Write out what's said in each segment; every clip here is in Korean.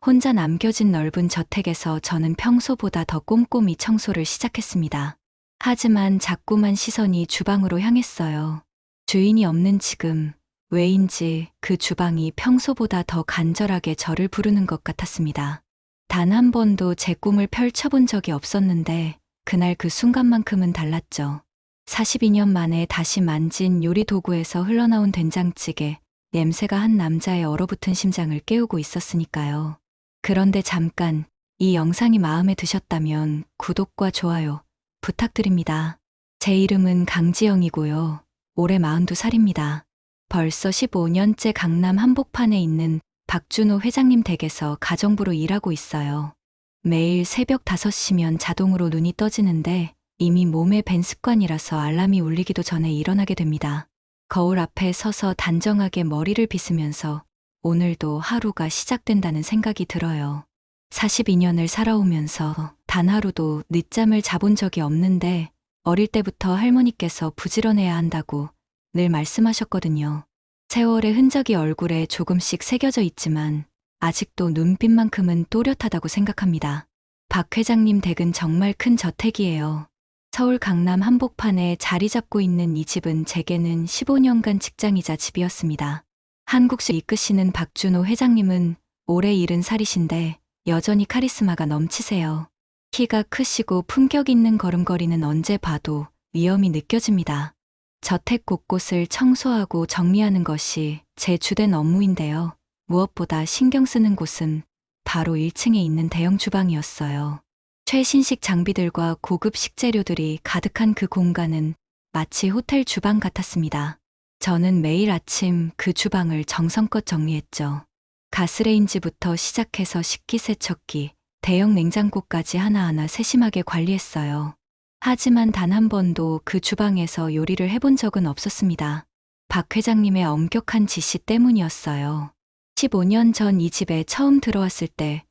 혼자 남겨진 넓은 저택에서 저는 평소보다 더 꼼꼼히 청소를 시작했습니다. 하지만 자꾸만 시선이 주방으로 향했어요. 주인이 없는 지금, 왜인지 그 주방이 평소보다 더 간절하게 저를 부르는 것 같았습니다. 단 한 번도 제 꿈을 펼쳐본 적이 없었는데 그날 그 순간만큼은 달랐죠. 42년 만에 다시 만진 요리 도구에서 흘러나온 된장찌개, 냄새가 한 남자의 얼어붙은 심장을 깨우고 있었으니까요. 그런데 잠깐, 이 영상이 마음에 드셨다면 구독과 좋아요 부탁드립니다. 제 이름은 강지영이고요. 올해 42살입니다. 벌써 15년째 강남 한복판에 있는 박준호 회장님 댁에서 가정부로 일하고 있어요. 매일 새벽 5시면 자동으로 눈이 떠지는데 이미 몸에 밴 습관이라서 알람이 울리기도 전에 일어나게 됩니다. 거울 앞에 서서 단정하게 머리를 빗으면서 오늘도 하루가 시작된다는 생각이 들어요. 42년을 살아오면서 단 하루도 늦잠을 자본 적이 없는데 어릴 때부터 할머니께서 부지런해야 한다고 늘 말씀하셨거든요. 세월의 흔적이 얼굴에 조금씩 새겨져 있지만 아직도 눈빛만큼은 또렷하다고 생각합니다. 박 회장님 댁은 정말 큰 저택이에요. 서울 강남 한복판에 자리 잡고 있는 이 집은 제게는 15년간 직장이자 집이었습니다. 한국식 이끄시는 박준호 회장님은 올해 70살이신데 여전히 카리스마가 넘치세요. 키가 크시고 품격 있는 걸음걸이는 언제 봐도 위엄이 느껴집니다. 저택 곳곳을 청소하고 정리하는 것이 제 주된 업무인데요. 무엇보다 신경 쓰는 곳은 바로 1층에 있는 대형 주방이었어요. 최신식 장비들과 고급 식재료들이 가득한 그 공간은 마치 호텔 주방 같았습니다. 저는 매일 아침 그 주방을 정성껏 정리했죠. 가스레인지부터 시작해서 식기세척기, 대형 냉장고까지 하나하나 세심하게 관리했어요. 하지만 단 한 번도 그 주방에서 요리를 해본 적은 없었습니다. 박 회장님의 엄격한 지시 때문이었어요. 15년 전 이 집에 처음 들어왔을 때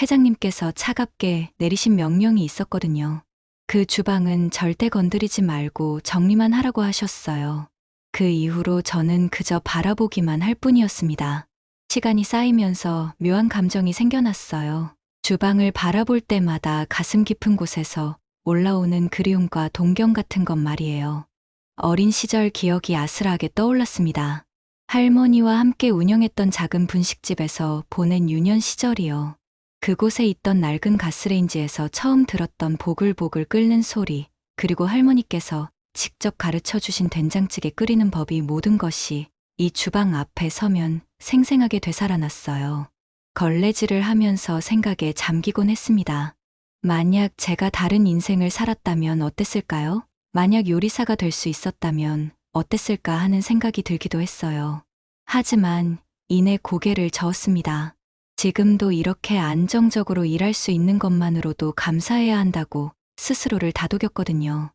회장님께서 차갑게 내리신 명령이 있었거든요. 그 주방은 절대 건드리지 말고 정리만 하라고 하셨어요. 그 이후로 저는 그저 바라보기만 할 뿐이었습니다. 시간이 쌓이면서 묘한 감정이 생겨났어요. 주방을 바라볼 때마다 가슴 깊은 곳에서 올라오는 그리움과 동경 같은 것 말이에요. 어린 시절 기억이 아슬하게 떠올랐습니다. 할머니와 함께 운영했던 작은 분식집에서 보낸 유년 시절이요. 그곳에 있던 낡은 가스레인지에서 처음 들었던 보글보글 끓는 소리, 그리고 할머니께서 직접 가르쳐 주신 된장찌개 끓이는 법이 모든 것이 이 주방 앞에 서면 생생하게 되살아났어요. 걸레질을 하면서 생각에 잠기곤 했습니다. 만약 제가 다른 인생을 살았다면 어땠을까요? 만약 요리사가 될 수 있었다면 어땠을까 하는 생각이 들기도 했어요. 하지만 이내 고개를 저었습니다. 지금도 이렇게 안정적으로 일할 수 있는 것만으로도 감사해야 한다고 스스로를 다독였거든요.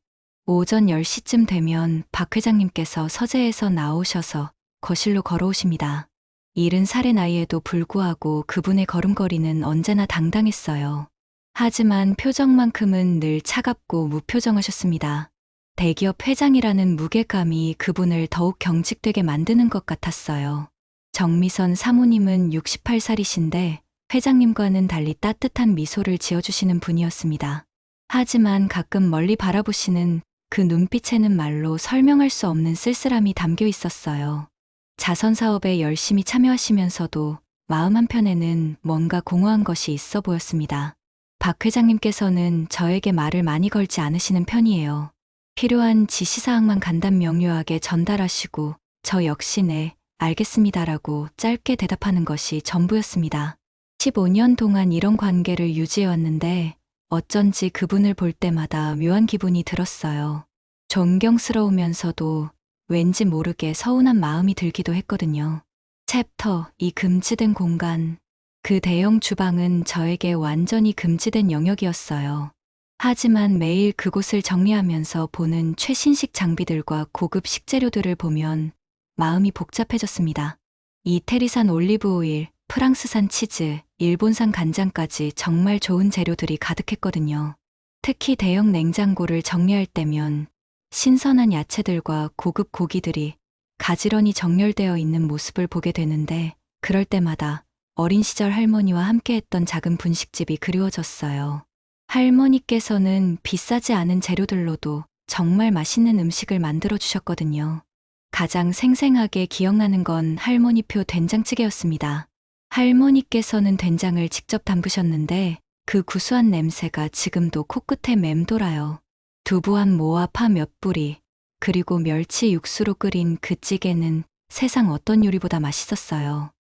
오전 10시쯤 되면 박 회장님께서 서재에서 나오셔서 거실로 걸어오십니다. 70살의 나이에도 불구하고 그분의 걸음걸이는 언제나 당당했어요. 하지만 표정만큼은 늘 차갑고 무표정하셨습니다. 대기업 회장이라는 무게감이 그분을 더욱 경직되게 만드는 것 같았어요. 정미선 사모님은 68살이신데 회장님과는 달리 따뜻한 미소를 지어주시는 분이었습니다. 하지만 가끔 멀리 바라보시는 그 눈빛에는 말로 설명할 수 없는 쓸쓸함이 담겨 있었어요. 자선 사업에 열심히 참여하시면서도 마음 한편에는 뭔가 공허한 것이 있어 보였습니다. 박 회장님께서는 저에게 말을 많이 걸지 않으시는 편이에요. 필요한 지시사항만 간단 명료하게 전달하시고 저 역시 네, 알겠습니다라고 짧게 대답하는 것이 전부였습니다. 15년 동안 이런 관계를 유지해왔는데 어쩐지 그분을 볼 때마다 묘한 기분이 들었어요. 존경스러우면서도 왠지 모르게 서운한 마음이 들기도 했거든요. 챕터 2 금지된 공간. 그 대형 주방은 저에게 완전히 금지된 영역이었어요. 하지만 매일 그곳을 정리하면서 보는 최신식 장비들과 고급 식재료들을 보면 마음이 복잡해졌습니다. 이태리산 올리브 오일, 프랑스산 치즈, 일본산 간장까지 정말 좋은 재료들이 가득했거든요. 특히 대형 냉장고를 정리할 때면 신선한 야채들과 고급 고기들이 가지런히 정렬되어 있는 모습을 보게 되는데 그럴 때마다 어린 시절 할머니와 함께했던 작은 분식집이 그리워졌어요. 할머니께서는 비싸지 않은 재료들로도 정말 맛있는 음식을 만들어 주셨거든요. 가장 생생하게 기억나는 건 할머니표 된장찌개였습니다. 할머니께서는 된장을 직접 담그셨는데 그 구수한 냄새가 지금도 코끝에 맴돌아요. 두부 한 모와 파 몇 뿌리, 그리고 멸치 육수로 끓인 그 찌개는 세상 어떤 요리보다 맛있었어요.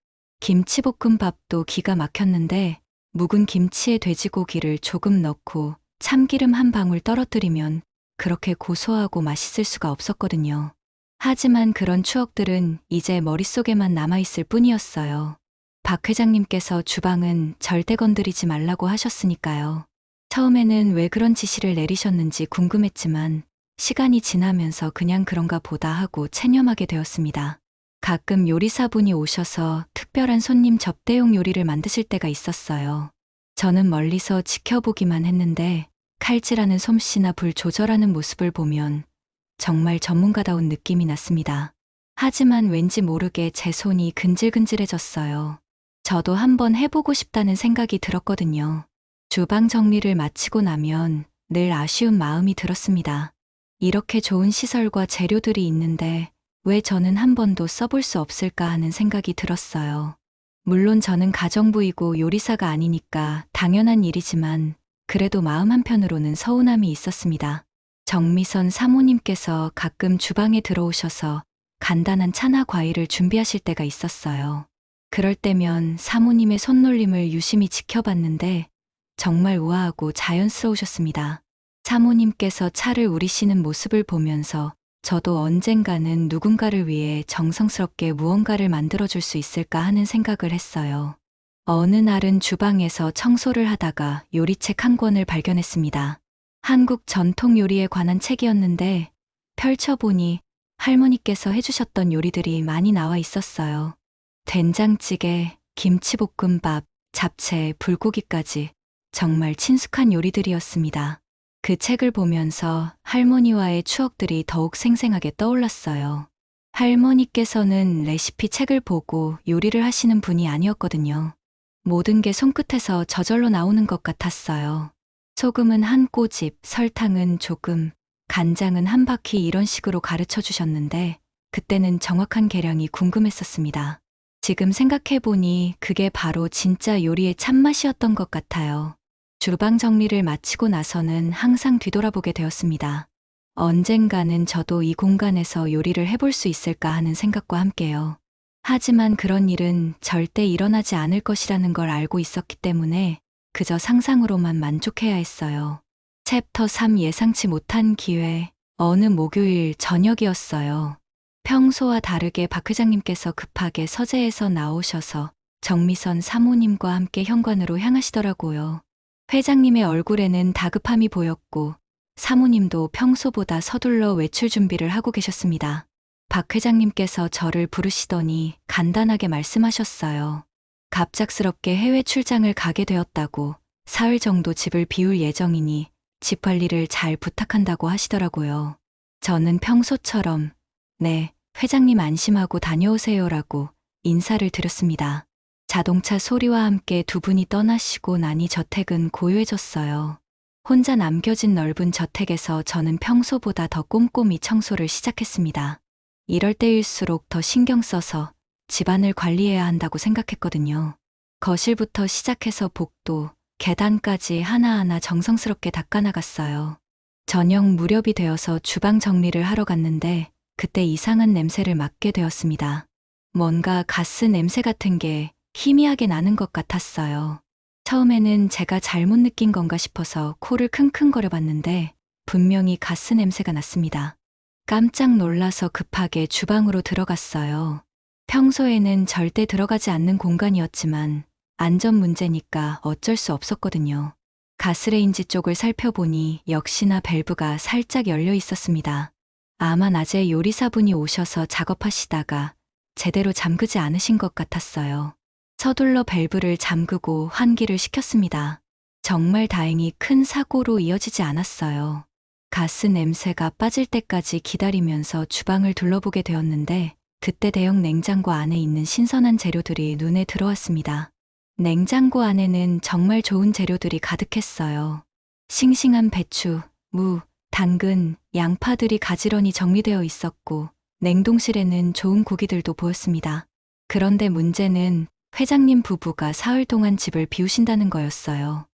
김치볶음밥도 기가 막혔는데 묵은 김치에 돼지고기를 조금 넣고 참기름 한 방울 떨어뜨리면 그렇게 고소하고 맛있을 수가 없었거든요. 하지만 그런 추억들은 이제 머릿속에만 남아있을 뿐이었어요. 박 회장님께서 주방은 절대 건드리지 말라고 하셨으니까요. 처음에는 왜 그런 지시를 내리셨는지 궁금했지만 시간이 지나면서 그냥 그런가 보다 하고 체념하게 되었습니다. 가끔 요리사분이 오셔서 특별한 손님 접대용 요리를 만드실 때가 있었어요. 저는 멀리서 지켜보기만 했는데 칼질하는 솜씨나 불 조절하는 모습을 보면 정말 전문가다운 느낌이 났습니다. 하지만 왠지 모르게 제 손이 근질근질해졌어요. 저도 한번 해보고 싶다는 생각이 들었거든요. 주방 정리를 마치고 나면 늘 아쉬운 마음이 들었습니다. 이렇게 좋은 시설과 재료들이 있는데 왜 저는 한 번도 써볼 수 없을까 하는 생각이 들었어요. 물론 저는 가정부이고 요리사가 아니니까 당연한 일이지만 그래도 마음 한편으로는 서운함이 있었습니다. 정미선 사모님께서 가끔 주방에 들어오셔서 간단한 차나 과일을 준비하실 때가 있었어요. 그럴 때면 사모님의 손놀림을 유심히 지켜봤는데 정말 우아하고 자연스러우셨습니다. 사모님께서 차를 우리시는 모습을 보면서 저도 언젠가는 누군가를 위해 정성스럽게 무언가를 만들어줄 수 있을까 하는 생각을 했어요. 어느 날은 주방에서 청소를 하다가 요리책 한 권을 발견했습니다. 한국 전통 요리에 관한 책이었는데 펼쳐보니 할머니께서 해주셨던 요리들이 많이 나와 있었어요. 된장찌개, 김치볶음밥, 잡채, 불고기까지 정말 친숙한 요리들이었습니다. 그 책을 보면서 할머니와의 추억들이 더욱 생생하게 떠올랐어요. 할머니께서는 레시피 책을 보고 요리를 하시는 분이 아니었거든요. 모든 게 손끝에서 저절로 나오는 것 같았어요. 소금은 한 꼬집, 설탕은 조금, 간장은 한 바퀴 이런 식으로 가르쳐 주셨는데 그때는 정확한 계량이 궁금했었습니다. 지금 생각해보니 그게 바로 진짜 요리의 참맛이었던 것 같아요. 주방 정리를 마치고 나서는 항상 뒤돌아보게 되었습니다. 언젠가는 저도 이 공간에서 요리를 해볼 수 있을까 하는 생각과 함께요. 하지만 그런 일은 절대 일어나지 않을 것이라는 걸 알고 있었기 때문에 그저 상상으로만 만족해야 했어요. 챕터 3 예상치 못한 기회. 어느 목요일 저녁이었어요. 평소와 다르게 박 회장님께서 급하게 서재에서 나오셔서 정미선 사모님과 함께 현관으로 향하시더라고요. 회장님의 얼굴에는 다급함이 보였고 사모님도 평소보다 서둘러 외출 준비를 하고 계셨습니다. 박 회장님께서 저를 부르시더니 간단하게 말씀하셨어요. 갑작스럽게 해외 출장을 가게 되었다고 사흘 정도 집을 비울 예정이니 집 관리를 잘 부탁한다고 하시더라고요. 저는 평소처럼 네, 회장님 안심하고 다녀오세요라고 인사를 드렸습니다. 자동차 소리와 함께 두 분이 떠나시고 나니 저택은 고요해졌어요. 혼자 남겨진 넓은 저택에서 저는 평소보다 더 꼼꼼히 청소를 시작했습니다. 이럴 때일수록 더 신경 써서 집안을 관리해야 한다고 생각했거든요. 거실부터 시작해서 복도, 계단까지 하나하나 정성스럽게 닦아나갔어요. 저녁 무렵이 되어서 주방 정리를 하러 갔는데 그때 이상한 냄새를 맡게 되었습니다. 뭔가 가스 냄새 같은 게 희미하게 나는 것 같았어요. 처음에는 제가 잘못 느낀 건가 싶어서 코를 킁킁거려 봤는데 분명히 가스 냄새가 났습니다. 깜짝 놀라서 급하게 주방으로 들어갔어요. 평소에는 절대 들어가지 않는 공간이었지만 안전 문제니까 어쩔 수 없었거든요. 가스레인지 쪽을 살펴보니 역시나 밸브가 살짝 열려 있었습니다. 아마 낮에 요리사분이 오셔서 작업하시다가 제대로 잠그지 않으신 것 같았어요. 서둘러 밸브를 잠그고 환기를 시켰습니다. 정말 다행히 큰 사고로 이어지지 않았어요. 가스 냄새가 빠질 때까지 기다리면서 주방을 둘러보게 되었는데 그때 대형 냉장고 안에 있는 신선한 재료들이 눈에 들어왔습니다. 냉장고 안에는 정말 좋은 재료들이 가득했어요. 싱싱한 배추, 무, 당근, 양파들이 가지런히 정리되어 있었고, 냉동실에는 좋은 고기들도 보였습니다. 그런데 문제는 회장님 부부가 사흘 동안 집을 비우신다는 거였어요.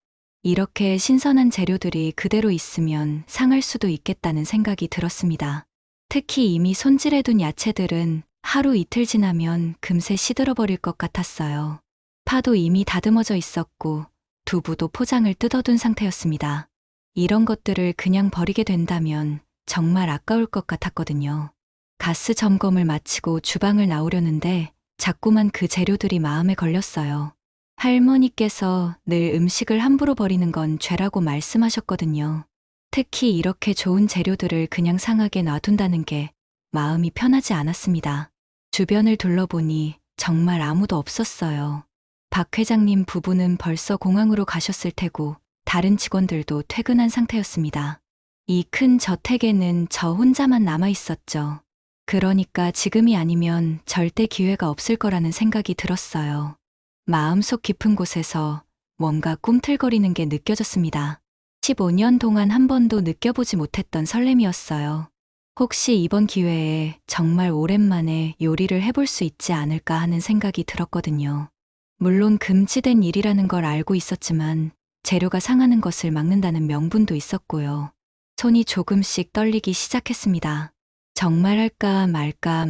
이렇게 신선한 재료들이 그대로 있으면 상할 수도 있겠다는 생각이 들었습니다. 특히 이미 손질해둔 야채들은 하루 이틀 지나면 금세 시들어버릴 것 같았어요. 파도 이미 다듬어져 있었고 두부도 포장을 뜯어둔 상태였습니다. 이런 것들을 그냥 버리게 된다면 정말 아까울 것 같았거든요. 가스 점검을 마치고 주방을 나오려는데 자꾸만 그 재료들이 마음에 걸렸어요. 할머니께서 늘 음식을 함부로 버리는 건 죄라고 말씀하셨거든요. 특히 이렇게 좋은 재료들을 그냥 상하게 놔둔다는 게 마음이 편하지 않았습니다. 주변을 둘러보니 정말 아무도 없었어요. 박 회장님 부부는 벌써 공항으로 가셨을 테고 다른 직원들도 퇴근한 상태였습니다. 이 큰 저택에는 저 혼자만 남아 있었죠. 그러니까 지금이 아니면 절대 기회가 없을 거라는 생각이 들었어요. 마음속 깊은 곳에서 뭔가 꿈틀거리는 게 느껴졌습니다. 15년 동안 한 번도 느껴보지 못했던 설렘이었어요. 혹시 이번 기회에 정말 오랜만에 요리를 해볼 수 있지 않을까 하는 생각이 들었거든요. 물론 금지된 일이라는 걸 알고 있었지만 재료가 상하는 것을 막는다는 명분도 있었고요. 손이 조금씩 떨리기 시작했습니다. 정말 할까 말까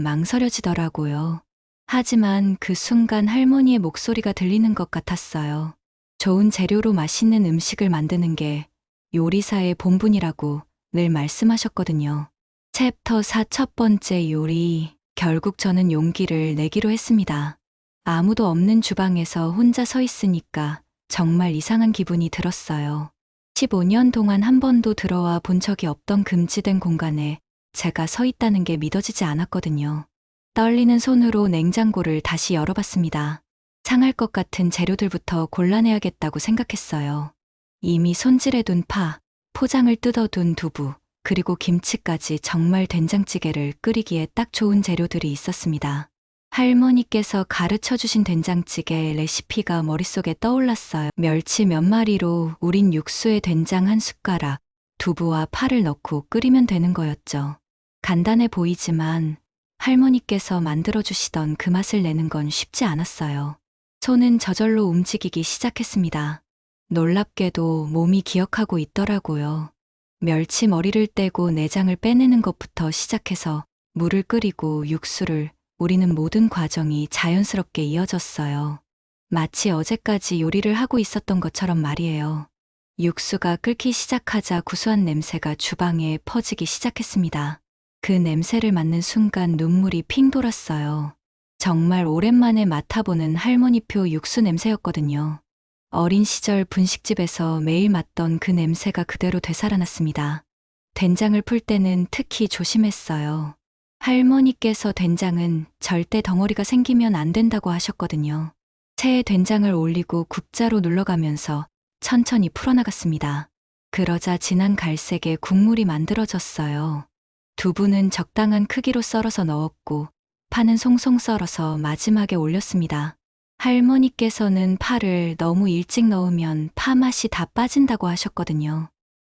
망설여지더라고요. 하지만 그 순간 할머니의 목소리가 들리는 것 같았어요. 좋은 재료로 맛있는 음식을 만드는 게 요리사의 본분이라고 늘 말씀하셨거든요. 챕터 4 첫 번째 요리. 결국 저는 용기를 내기로 했습니다. 아무도 없는 주방에서 혼자 서 있으니까 정말 이상한 기분이 들었어요. 15년 동안 한 번도 들어와 본 적이 없던 금지된 공간에 제가 서 있다는 게 믿어지지 않았거든요. 떨리는 손으로 냉장고를 다시 열어봤습니다. 상할 것 같은 재료들부터 골라내야겠다고 생각했어요. 이미 손질해둔 파, 포장을 뜯어둔 두부, 그리고 김치까지 정말 된장찌개를 끓이기에 딱 좋은 재료들이 있었습니다. 할머니께서 가르쳐 주신 된장찌개 레시피가 머릿속에 떠올랐어요. 멸치 몇 마리로 우린 육수에 된장 한 숟가락, 두부와 파를 넣고 끓이면 되는 거였죠. 간단해 보이지만 할머니께서 만들어주시던 그 맛을 내는 건 쉽지 않았어요. 손은 저절로 움직이기 시작했습니다. 놀랍게도 몸이 기억하고 있더라고요. 멸치 머리를 떼고 내장을 빼내는 것부터 시작해서 물을 끓이고 육수를 우리는 모든 과정이 자연스럽게 이어졌어요. 마치 어제까지 요리를 하고 있었던 것처럼 말이에요. 육수가 끓기 시작하자 구수한 냄새가 주방에 퍼지기 시작했습니다. 그 냄새를 맡는 순간 눈물이 핑 돌았어요. 정말 오랜만에 맡아보는 할머니표 육수 냄새였거든요. 어린 시절 분식집에서 매일 맡던 그 냄새가 그대로 되살아났습니다. 된장을 풀 때는 특히 조심했어요. 할머니께서 된장은 절대 덩어리가 생기면 안 된다고 하셨거든요. 체에 된장을 올리고 국자로 눌러가면서 천천히 풀어나갔습니다. 그러자 진한 갈색의 국물이 만들어졌어요. 두부는 적당한 크기로 썰어서 넣었고 파는 송송 썰어서 마지막에 올렸습니다. 할머니께서는 파를 너무 일찍 넣으면 파 맛이 다 빠진다고 하셨거든요.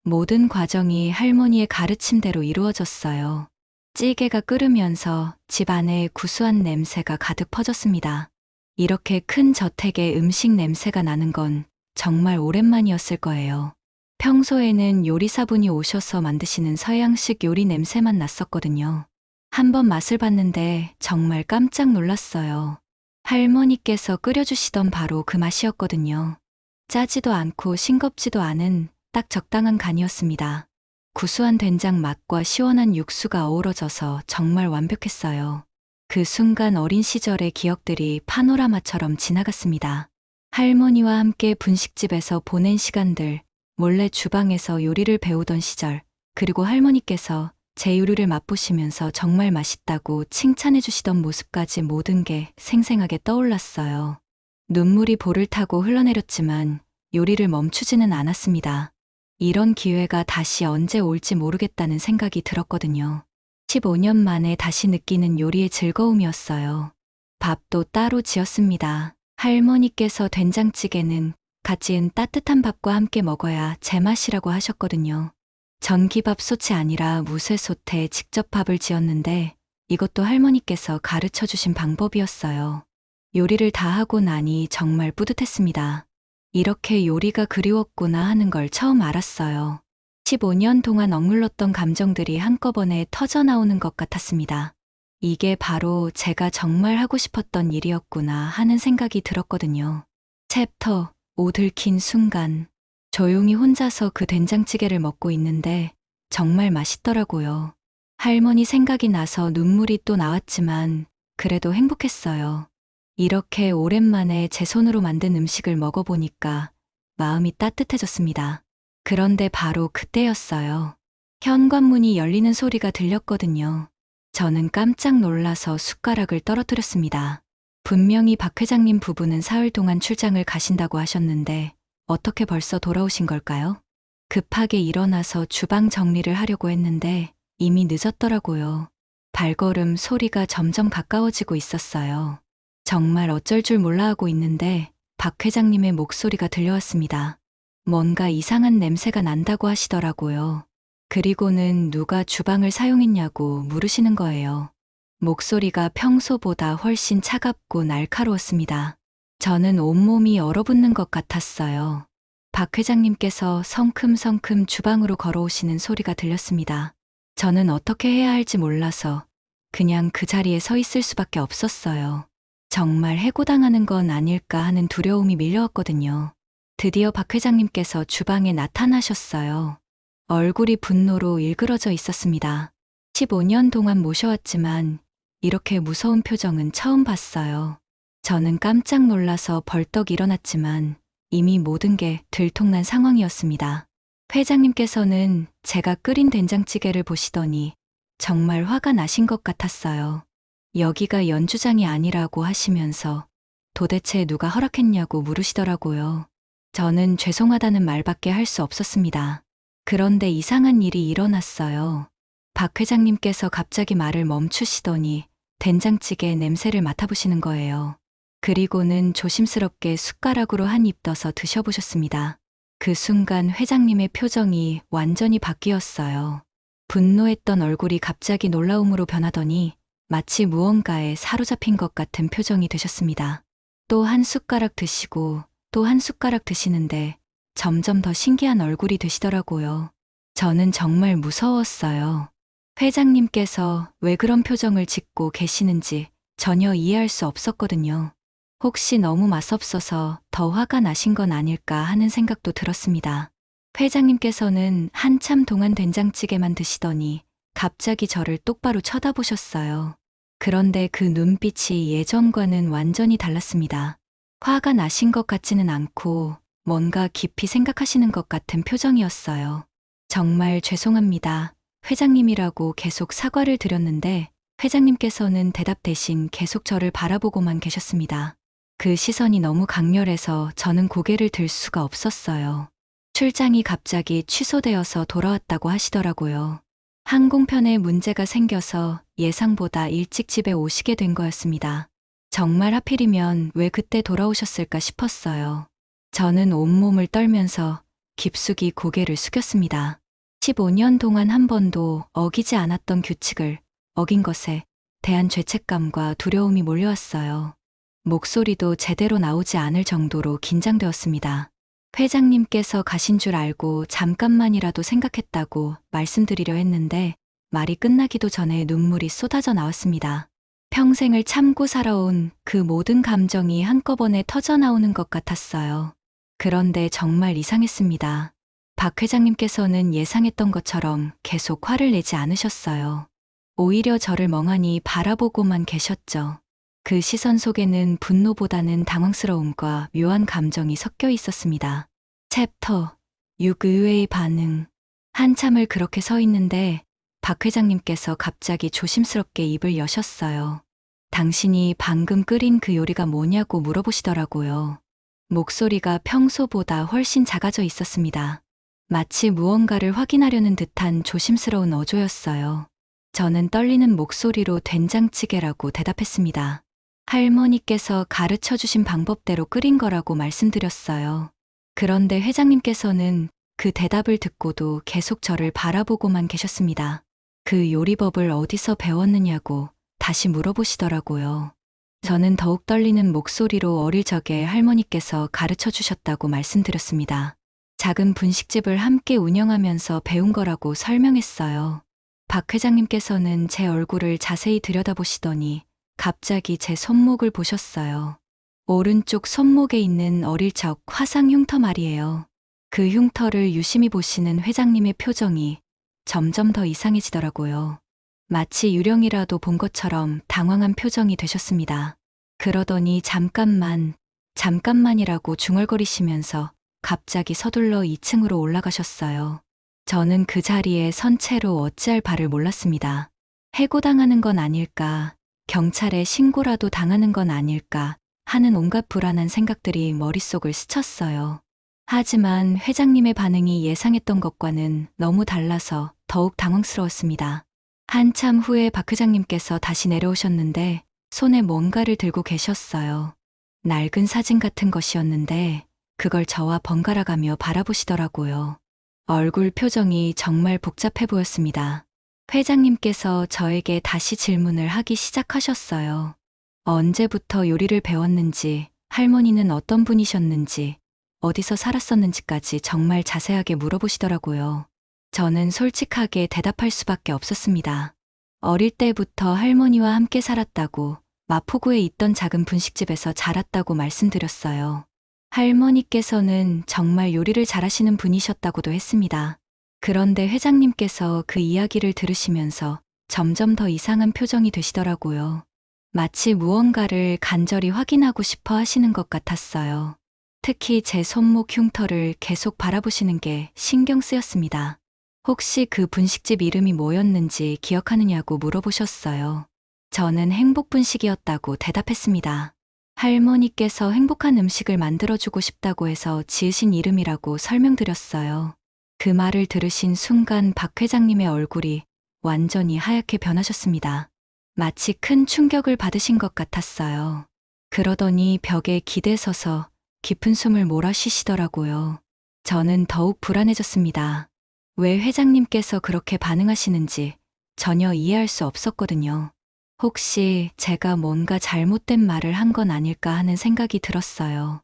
모든 과정이 할머니의 가르침대로 이루어졌어요. 찌개가 끓으면서 집 안에 구수한 냄새가 가득 퍼졌습니다. 이렇게 큰 저택에 음식 냄새가 나는 건 정말 오랜만이었을 거예요. 평소에는 요리사분이 오셔서 만드시는 서양식 요리 냄새만 났었거든요. 한번 맛을 봤는데 정말 깜짝 놀랐어요. 할머니께서 끓여주시던 바로 그 맛이었거든요. 짜지도 않고 싱겁지도 않은 딱 적당한 간이었습니다. 구수한 된장 맛과 시원한 육수가 어우러져서 정말 완벽했어요. 그 순간 어린 시절의 기억들이 파노라마처럼 지나갔습니다. 할머니와 함께 분식집에서 보낸 시간들, 몰래 주방에서 요리를 배우던 시절, 그리고 할머니께서 제 요리를 맛보시면서 정말 맛있다고 칭찬해 주시던 모습까지 모든 게 생생하게 떠올랐어요. 눈물이 볼을 타고 흘러내렸지만 요리를 멈추지는 않았습니다. 이런 기회가 다시 언제 올지 모르겠다는 생각이 들었거든요. 15년 만에 다시 느끼는 요리의 즐거움이었어요. 밥도 따로 지었습니다. 할머니께서 된장찌개는 갓 지은 따뜻한 밥과 함께 먹어야 제맛이라고 하셨거든요. 전기밥솥이 아니라 무쇠솥에 직접 밥을 지었는데 이것도 할머니께서 가르쳐 주신 방법이었어요. 요리를 다 하고 나니 정말 뿌듯했습니다. 이렇게 요리가 그리웠구나 하는 걸 처음 알았어요. 15년 동안 억눌렀던 감정들이 한꺼번에 터져 나오는 것 같았습니다. 이게 바로 제가 정말 하고 싶었던 일이었구나 하는 생각이 들었거든요. 챕터 5 들킨 순간. 조용히 혼자서 그 된장찌개를 먹고 있는데 정말 맛있더라고요. 할머니 생각이 나서 눈물이 또 나왔지만 그래도 행복했어요. 이렇게 오랜만에 제 손으로 만든 음식을 먹어보니까 마음이 따뜻해졌습니다. 그런데 바로 그때였어요. 현관문이 열리는 소리가 들렸거든요. 저는 깜짝 놀라서 숟가락을 떨어뜨렸습니다. 분명히 박 회장님 부부는 사흘 동안 출장을 가신다고 하셨는데 어떻게 벌써 돌아오신 걸까요? 급하게 일어나서 주방 정리를 하려고 했는데 이미 늦었더라고요. 발걸음 소리가 점점 가까워지고 있었어요. 정말 어쩔 줄 몰라 하고 있는데 박 회장님의 목소리가 들려왔습니다. 뭔가 이상한 냄새가 난다고 하시더라고요. 그리고는 누가 주방을 사용했냐고 물으시는 거예요. 목소리가 평소보다 훨씬 차갑고 날카로웠습니다. 저는 온몸이 얼어붙는 것 같았어요. 박 회장님께서 성큼성큼 주방으로 걸어오시는 소리가 들렸습니다. 저는 어떻게 해야 할지 몰라서 그냥 그 자리에 서 있을 수밖에 없었어요. 정말 해고당하는 건 아닐까 하는 두려움이 밀려왔거든요. 드디어 박 회장님께서 주방에 나타나셨어요. 얼굴이 분노로 일그러져 있었습니다. 15년 동안 모셔왔지만 이렇게 무서운 표정은 처음 봤어요. 저는 깜짝 놀라서 벌떡 일어났지만 이미 모든 게 들통난 상황이었습니다. 회장님께서는 제가 끓인 된장찌개를 보시더니 정말 화가 나신 것 같았어요. 여기가 연주장이 아니라고 하시면서 도대체 누가 허락했냐고 물으시더라고요. 저는 죄송하다는 말밖에 할 수 없었습니다. 그런데 이상한 일이 일어났어요. 박 회장님께서 갑자기 말을 멈추시더니 된장찌개 냄새를 맡아보시는 거예요. 그리고는 조심스럽게 숟가락으로 한 입 떠서 드셔보셨습니다. 그 순간 회장님의 표정이 완전히 바뀌었어요. 분노했던 얼굴이 갑자기 놀라움으로 변하더니 마치 무언가에 사로잡힌 것 같은 표정이 되셨습니다. 또 한 숟가락 드시고 또 한 숟가락 드시는데 점점 더 신기한 얼굴이 되시더라고요. 저는 정말 무서웠어요. 회장님께서 왜 그런 표정을 짓고 계시는지 전혀 이해할 수 없었거든요. 혹시 너무 맛없어서 더 화가 나신 건 아닐까 하는 생각도 들었습니다. 회장님께서는 한참 동안 된장찌개만 드시더니 갑자기 저를 똑바로 쳐다보셨어요. 그런데 그 눈빛이 예전과는 완전히 달랐습니다. 화가 나신 것 같지는 않고 뭔가 깊이 생각하시는 것 같은 표정이었어요. 정말 죄송합니다. 회장님이라고 계속 사과를 드렸는데 회장님께서는 대답 대신 계속 저를 바라보고만 계셨습니다. 그 시선이 너무 강렬해서 저는 고개를 들 수가 없었어요. 출장이 갑자기 취소되어서 돌아왔다고 하시더라고요. 항공편에 문제가 생겨서 예상보다 일찍 집에 오시게 된 거였습니다. 정말 하필이면 왜 그때 돌아오셨을까 싶었어요. 저는 온몸을 떨면서 깊숙이 고개를 숙였습니다. 15년 동안 한 번도 어기지 않았던 규칙을 어긴 것에 대한 죄책감과 두려움이 몰려왔어요. 목소리도 제대로 나오지 않을 정도로 긴장되었습니다. 회장님께서 가신 줄 알고 잠깐만이라도 생각했다고 말씀드리려 했는데 말이 끝나기도 전에 눈물이 쏟아져 나왔습니다. 평생을 참고 살아온 그 모든 감정이 한꺼번에 터져 나오는 것 같았어요. 그런데 정말 이상했습니다. 박 회장님께서는 예상했던 것처럼 계속 화를 내지 않으셨어요. 오히려 저를 멍하니 바라보고만 계셨죠. 그 시선 속에는 분노보다는 당황스러움과 묘한 감정이 섞여 있었습니다. 챕터 6 의외의 반응. 한참을 그렇게 서 있는데 박 회장님께서 갑자기 조심스럽게 입을 여셨어요. 당신이 방금 끓인 그 요리가 뭐냐고 물어보시더라고요. 목소리가 평소보다 훨씬 작아져 있었습니다. 마치 무언가를 확인하려는 듯한 조심스러운 어조였어요. 저는 떨리는 목소리로 된장찌개라고 대답했습니다. 할머니께서 가르쳐 주신 방법대로 끓인 거라고 말씀드렸어요. 그런데 회장님께서는 그 대답을 듣고도 계속 저를 바라보고만 계셨습니다. 그 요리법을 어디서 배웠느냐고 다시 물어보시더라고요. 저는 더욱 떨리는 목소리로 어릴 적에 할머니께서 가르쳐 주셨다고 말씀드렸습니다. 작은 분식집을 함께 운영하면서 배운 거라고 설명했어요. 박 회장님께서는 제 얼굴을 자세히 들여다보시더니 갑자기 제 손목을 보셨어요. 오른쪽 손목에 있는 어릴 적 화상 흉터 말이에요. 그 흉터를 유심히 보시는 회장님의 표정이 점점 더 이상해지더라고요. 마치 유령이라도 본 것처럼 당황한 표정이 되셨습니다. 그러더니 잠깐만이라고 중얼거리시면서 갑자기 서둘러 2층으로 올라가셨어요. 저는 그 자리에 선 채로 어찌할 바를 몰랐습니다. 해고당하는 건 아닐까, 경찰에 신고라도 당하는 건 아닐까 하는 온갖 불안한 생각들이 머릿속을 스쳤어요. 하지만 회장님의 반응이 예상했던 것과는 너무 달라서 더욱 당황스러웠습니다. 한참 후에 박 회장님께서 다시 내려오셨는데 손에 뭔가를 들고 계셨어요. 낡은 사진 같은 것이었는데 그걸 저와 번갈아가며 바라보시더라고요. 얼굴 표정이 정말 복잡해 보였습니다. 회장님께서 저에게 다시 질문을 하기 시작하셨어요. 언제부터 요리를 배웠는지, 할머니는 어떤 분이셨는지, 어디서 살았었는지까지 정말 자세하게 물어보시더라고요. 저는 솔직하게 대답할 수밖에 없었습니다. 어릴 때부터 할머니와 함께 살았다고, 마포구에 있던 작은 분식집에서 자랐다고 말씀드렸어요. 할머니께서는 정말 요리를 잘하시는 분이셨다고도 했습니다. 그런데 회장님께서 그 이야기를 들으시면서 점점 더 이상한 표정이 되시더라고요. 마치 무언가를 간절히 확인하고 싶어 하시는 것 같았어요. 특히 제 손목 흉터를 계속 바라보시는 게 신경 쓰였습니다. 혹시 그 분식집 이름이 뭐였는지 기억하느냐고 물어보셨어요. 저는 행복분식이었다고 대답했습니다. 할머니께서 행복한 음식을 만들어주고 싶다고 해서 지으신 이름이라고 설명드렸어요. 그 말을 들으신 순간 박 회장님의 얼굴이 완전히 하얗게 변하셨습니다. 마치 큰 충격을 받으신 것 같았어요. 그러더니 벽에 기대서서 깊은 숨을 몰아쉬시더라고요. 저는 더욱 불안해졌습니다. 왜 회장님께서 그렇게 반응하시는지 전혀 이해할 수 없었거든요. 혹시 제가 뭔가 잘못된 말을 한 건 아닐까 하는 생각이 들었어요.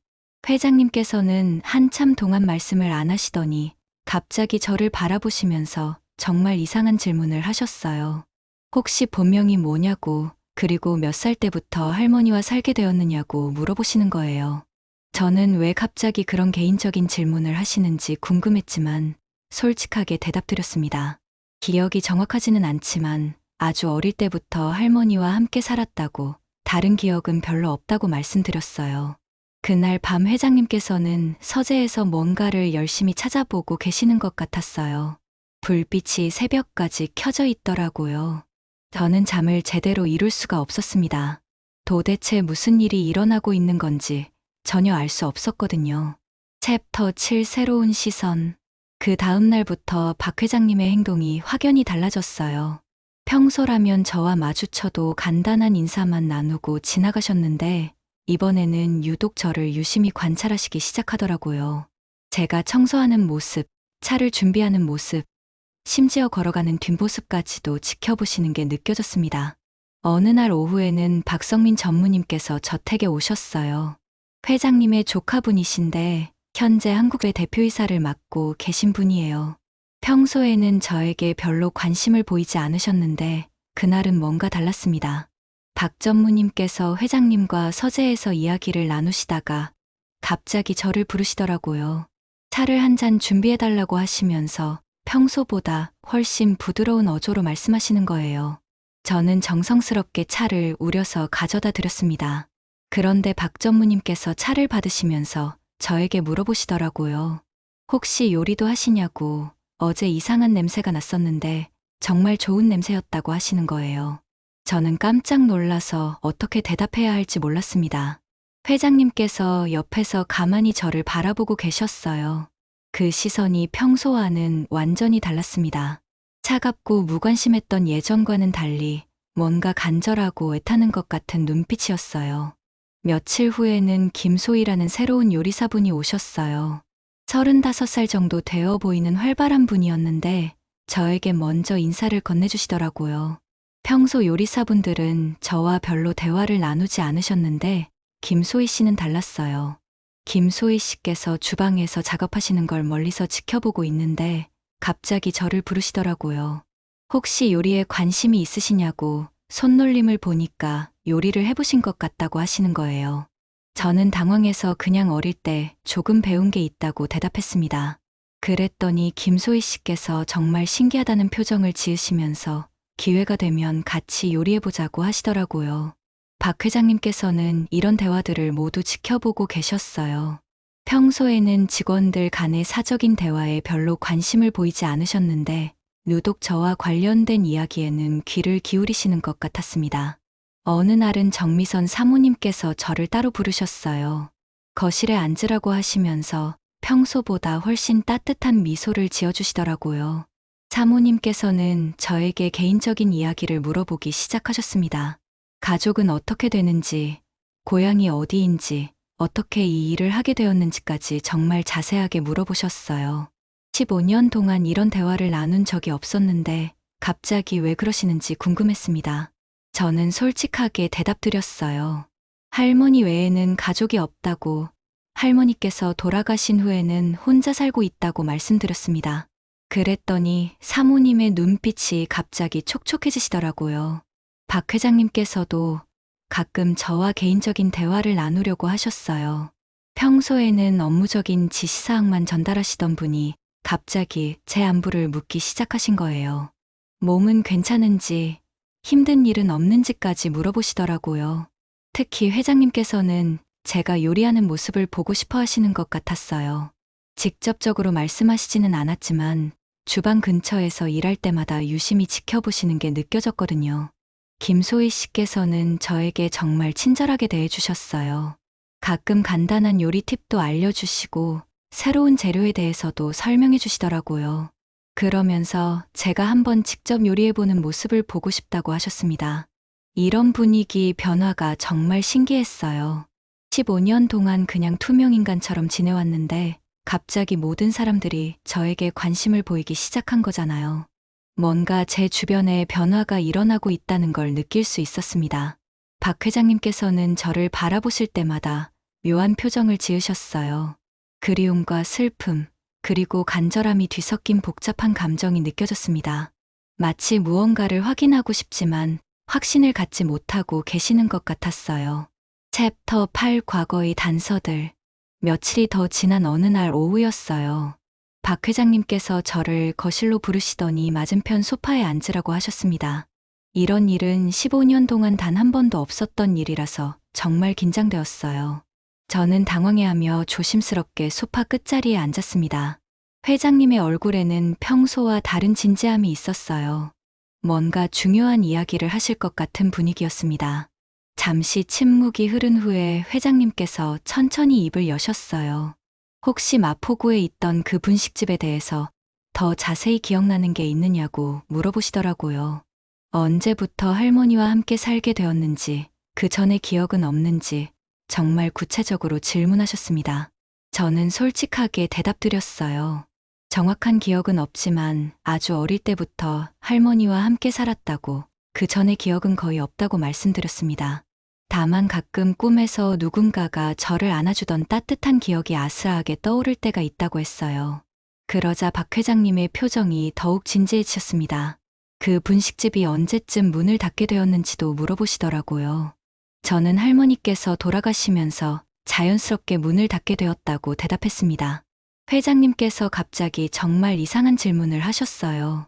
회장님께서는 한참 동안 말씀을 안 하시더니 갑자기 저를 바라보시면서 정말 이상한 질문을 하셨어요. 혹시 본명이 뭐냐고, 그리고 몇 살 때부터 할머니와 살게 되었느냐고 물어보시는 거예요. 저는 왜 갑자기 그런 개인적인 질문을 하시는지 궁금했지만 솔직하게 대답드렸습니다. 기억이 정확하지는 않지만 아주 어릴 때부터 할머니와 함께 살았다고, 다른 기억은 별로 없다고 말씀드렸어요. 그날 밤 회장님께서는 서재에서 뭔가를 열심히 찾아보고 계시는 것 같았어요. 불빛이 새벽까지 켜져 있더라고요. 저는 잠을 제대로 이룰 수가 없었습니다. 도대체 무슨 일이 일어나고 있는 건지 전혀 알 수 없었거든요. 챕터 7 새로운 시선. 그 다음 날부터 박 회장님의 행동이 확연히 달라졌어요. 평소라면 저와 마주쳐도 간단한 인사만 나누고 지나가셨는데 이번에는 유독 저를 유심히 관찰하시기 시작하더라고요. 제가 청소하는 모습, 차를 준비하는 모습, 심지어 걸어가는 뒷모습까지도 지켜보시는 게 느껴졌습니다. 어느 날 오후에는 박성민 전무님께서 저택에 오셨어요. 회장님의 조카분이신데 현재 한국의 대표이사를 맡고 계신 분이에요. 평소에는 저에게 별로 관심을 보이지 않으셨는데 그날은 뭔가 달랐습니다. 박 전무님께서 회장님과 서재에서 이야기를 나누시다가 갑자기 저를 부르시더라고요. 차를 한 잔 준비해달라고 하시면서 평소보다 훨씬 부드러운 어조로 말씀하시는 거예요. 저는 정성스럽게 차를 우려서 가져다 드렸습니다. 그런데 박 전무님께서 차를 받으시면서 저에게 물어보시더라고요. 혹시 요리도 하시냐고, 어제 이상한 냄새가 났었는데 정말 좋은 냄새였다고 하시는 거예요. 저는 깜짝 놀라서 어떻게 대답해야 할지 몰랐습니다. 회장님께서 옆에서 가만히 저를 바라보고 계셨어요. 그 시선이 평소와는 완전히 달랐습니다. 차갑고 무관심했던 예전과는 달리 뭔가 간절하고 애타는 것 같은 눈빛이었어요. 며칠 후에는 김소희라는 새로운 요리사분이 오셨어요. 35살 정도 되어 보이는 활발한 분이었는데 저에게 먼저 인사를 건네주시더라고요. 평소 요리사분들은 저와 별로 대화를 나누지 않으셨는데 김소희 씨는 달랐어요. 김소희 씨께서 주방에서 작업하시는 걸 멀리서 지켜보고 있는데 갑자기 저를 부르시더라고요. 혹시 요리에 관심이 있으시냐고 손놀림을 보니까 요리를 해보신 것 같다고 하시는 거예요. 저는 당황해서 그냥 어릴 때 조금 배운 게 있다고 대답했습니다. 그랬더니 김소희 씨께서 정말 신기하다는 표정을 지으시면서 기회가 되면 같이 요리해보자고 하시더라고요. 박 회장님께서는 이런 대화들을 모두 지켜보고 계셨어요. 평소에는 직원들 간의 사적인 대화에 별로 관심을 보이지 않으셨는데 유독 저와 관련된 이야기에는 귀를 기울이시는 것 같았습니다. 어느 날은 정미선 사모님께서 저를 따로 부르셨어요. 거실에 앉으라고 하시면서 평소보다 훨씬 따뜻한 미소를 지어주시더라고요. 사모님께서는 저에게 개인적인 이야기를 물어보기 시작하셨습니다. 가족은 어떻게 되는지, 고향이 어디인지, 어떻게 이 일을 하게 되었는지까지 정말 자세하게 물어보셨어요. 15년 동안 이런 대화를 나눈 적이 없었는데 갑자기 왜 그러시는지 궁금했습니다. 저는 솔직하게 대답드렸어요. 할머니 외에는 가족이 없다고, 할머니께서 돌아가신 후에는 혼자 살고 있다고 말씀드렸습니다. 그랬더니 사모님의 눈빛이 갑자기 촉촉해지시더라고요. 박 회장님께서도 가끔 저와 개인적인 대화를 나누려고 하셨어요. 평소에는 업무적인 지시사항만 전달하시던 분이 갑자기 제 안부를 묻기 시작하신 거예요. 몸은 괜찮은지, 힘든 일은 없는지까지 물어보시더라고요. 특히 회장님께서는 제가 요리하는 모습을 보고 싶어 하시는 것 같았어요. 직접적으로 말씀하시지는 않았지만 주방 근처에서 일할 때마다 유심히 지켜보시는 게 느껴졌거든요. 김소희 씨께서는 저에게 정말 친절하게 대해주셨어요. 가끔 간단한 요리 팁도 알려주시고 새로운 재료에 대해서도 설명해 주시더라고요. 그러면서 제가 한번 직접 요리해보는 모습을 보고 싶다고 하셨습니다. 이런 분위기 변화가 정말 신기했어요. 15년 동안 그냥 투명인간처럼 지내왔는데 갑자기 모든 사람들이 저에게 관심을 보이기 시작한 거잖아요. 뭔가 제 주변에 변화가 일어나고 있다는 걸 느낄 수 있었습니다. 박 회장님께서는 저를 바라보실 때마다 묘한 표정을 지으셨어요. 그리움과 슬픔, 그리고 간절함이 뒤섞인 복잡한 감정이 느껴졌습니다. 마치 무언가를 확인하고 싶지만 확신을 갖지 못하고 계시는 것 같았어요. 챕터 8 과거의 단서들. 며칠이 더 지난 어느 날 오후였어요. 박 회장님께서 저를 거실로 부르시더니 맞은편 소파에 앉으라고 하셨습니다. 이런 일은 15년 동안 단 한 번도 없었던 일이라서 정말 긴장되었어요. 저는 당황해하며 조심스럽게 소파 끝자리에 앉았습니다. 회장님의 얼굴에는 평소와 다른 진지함이 있었어요. 뭔가 중요한 이야기를 하실 것 같은 분위기였습니다. 잠시 침묵이 흐른 후에 회장님께서 천천히 입을 여셨어요. 혹시 마포구에 있던 그 분식집에 대해서 더 자세히 기억나는 게 있느냐고 물어보시더라고요. 언제부터 할머니와 함께 살게 되었는지, 그 전의 기억은 없는지 정말 구체적으로 질문하셨습니다. 저는 솔직하게 대답드렸어요. 정확한 기억은 없지만 아주 어릴 때부터 할머니와 함께 살았다고, 그 전의 기억은 거의 없다고 말씀드렸습니다. 다만 가끔 꿈에서 누군가가 저를 안아주던 따뜻한 기억이 아스라하게 떠오를 때가 있다고 했어요. 그러자 박 회장님의 표정이 더욱 진지해지셨습니다. 그 분식집이 언제쯤 문을 닫게 되었는지도 물어보시더라고요. 저는 할머니께서 돌아가시면서 자연스럽게 문을 닫게 되었다고 대답했습니다. 회장님께서 갑자기 정말 이상한 질문을 하셨어요.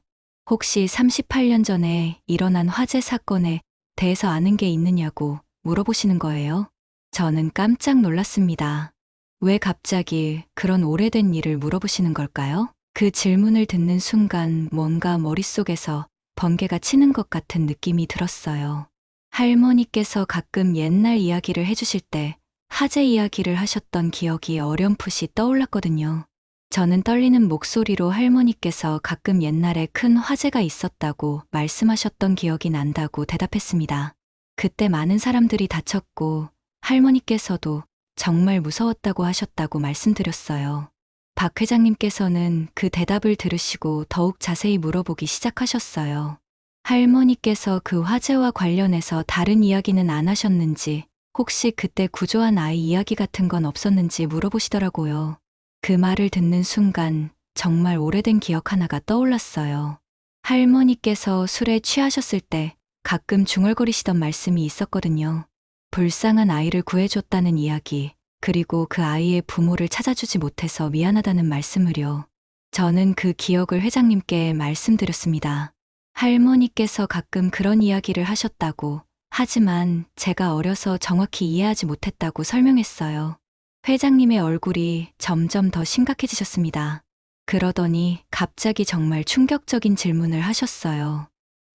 혹시 38년 전에 일어난 화재 사건에 대해서 아는 게 있느냐고 물어보시는 거예요. 저는 깜짝 놀랐습니다. 왜 갑자기 그런 오래된 일을 물어보시는 걸까요? 그 질문을 듣는 순간 뭔가 머릿속에서 번개가 치는 것 같은 느낌이 들었어요. 할머니께서 가끔 옛날 이야기를 해주실 때 화재 이야기를 하셨던 기억이 어렴풋이 떠올랐거든요. 저는 떨리는 목소리로 할머니께서 가끔 옛날에 큰 화재가 있었다고 말씀하셨던 기억이 난다고 대답했습니다. 그때 많은 사람들이 다쳤고 할머니께서도 정말 무서웠다고 하셨다고 말씀드렸어요. 박 회장님께서는 그 대답을 들으시고 더욱 자세히 물어보기 시작하셨어요. 할머니께서 그 화재와 관련해서 다른 이야기는 안 하셨는지, 혹시 그때 구조한 아이 이야기 같은 건 없었는지 물어보시더라고요. 그 말을 듣는 순간 정말 오래된 기억 하나가 떠올랐어요. 할머니께서 술에 취하셨을 때 가끔 중얼거리시던 말씀이 있었거든요. 불쌍한 아이를 구해줬다는 이야기, 그리고 그 아이의 부모를 찾아주지 못해서 미안하다는 말씀을요. 저는 그 기억을 회장님께 말씀드렸습니다. 할머니께서 가끔 그런 이야기를 하셨다고, 하지만 제가 어려서 정확히 이해하지 못했다고 설명했어요. 회장님의 얼굴이 점점 더 심각해지셨습니다. 그러더니 갑자기 정말 충격적인 질문을 하셨어요.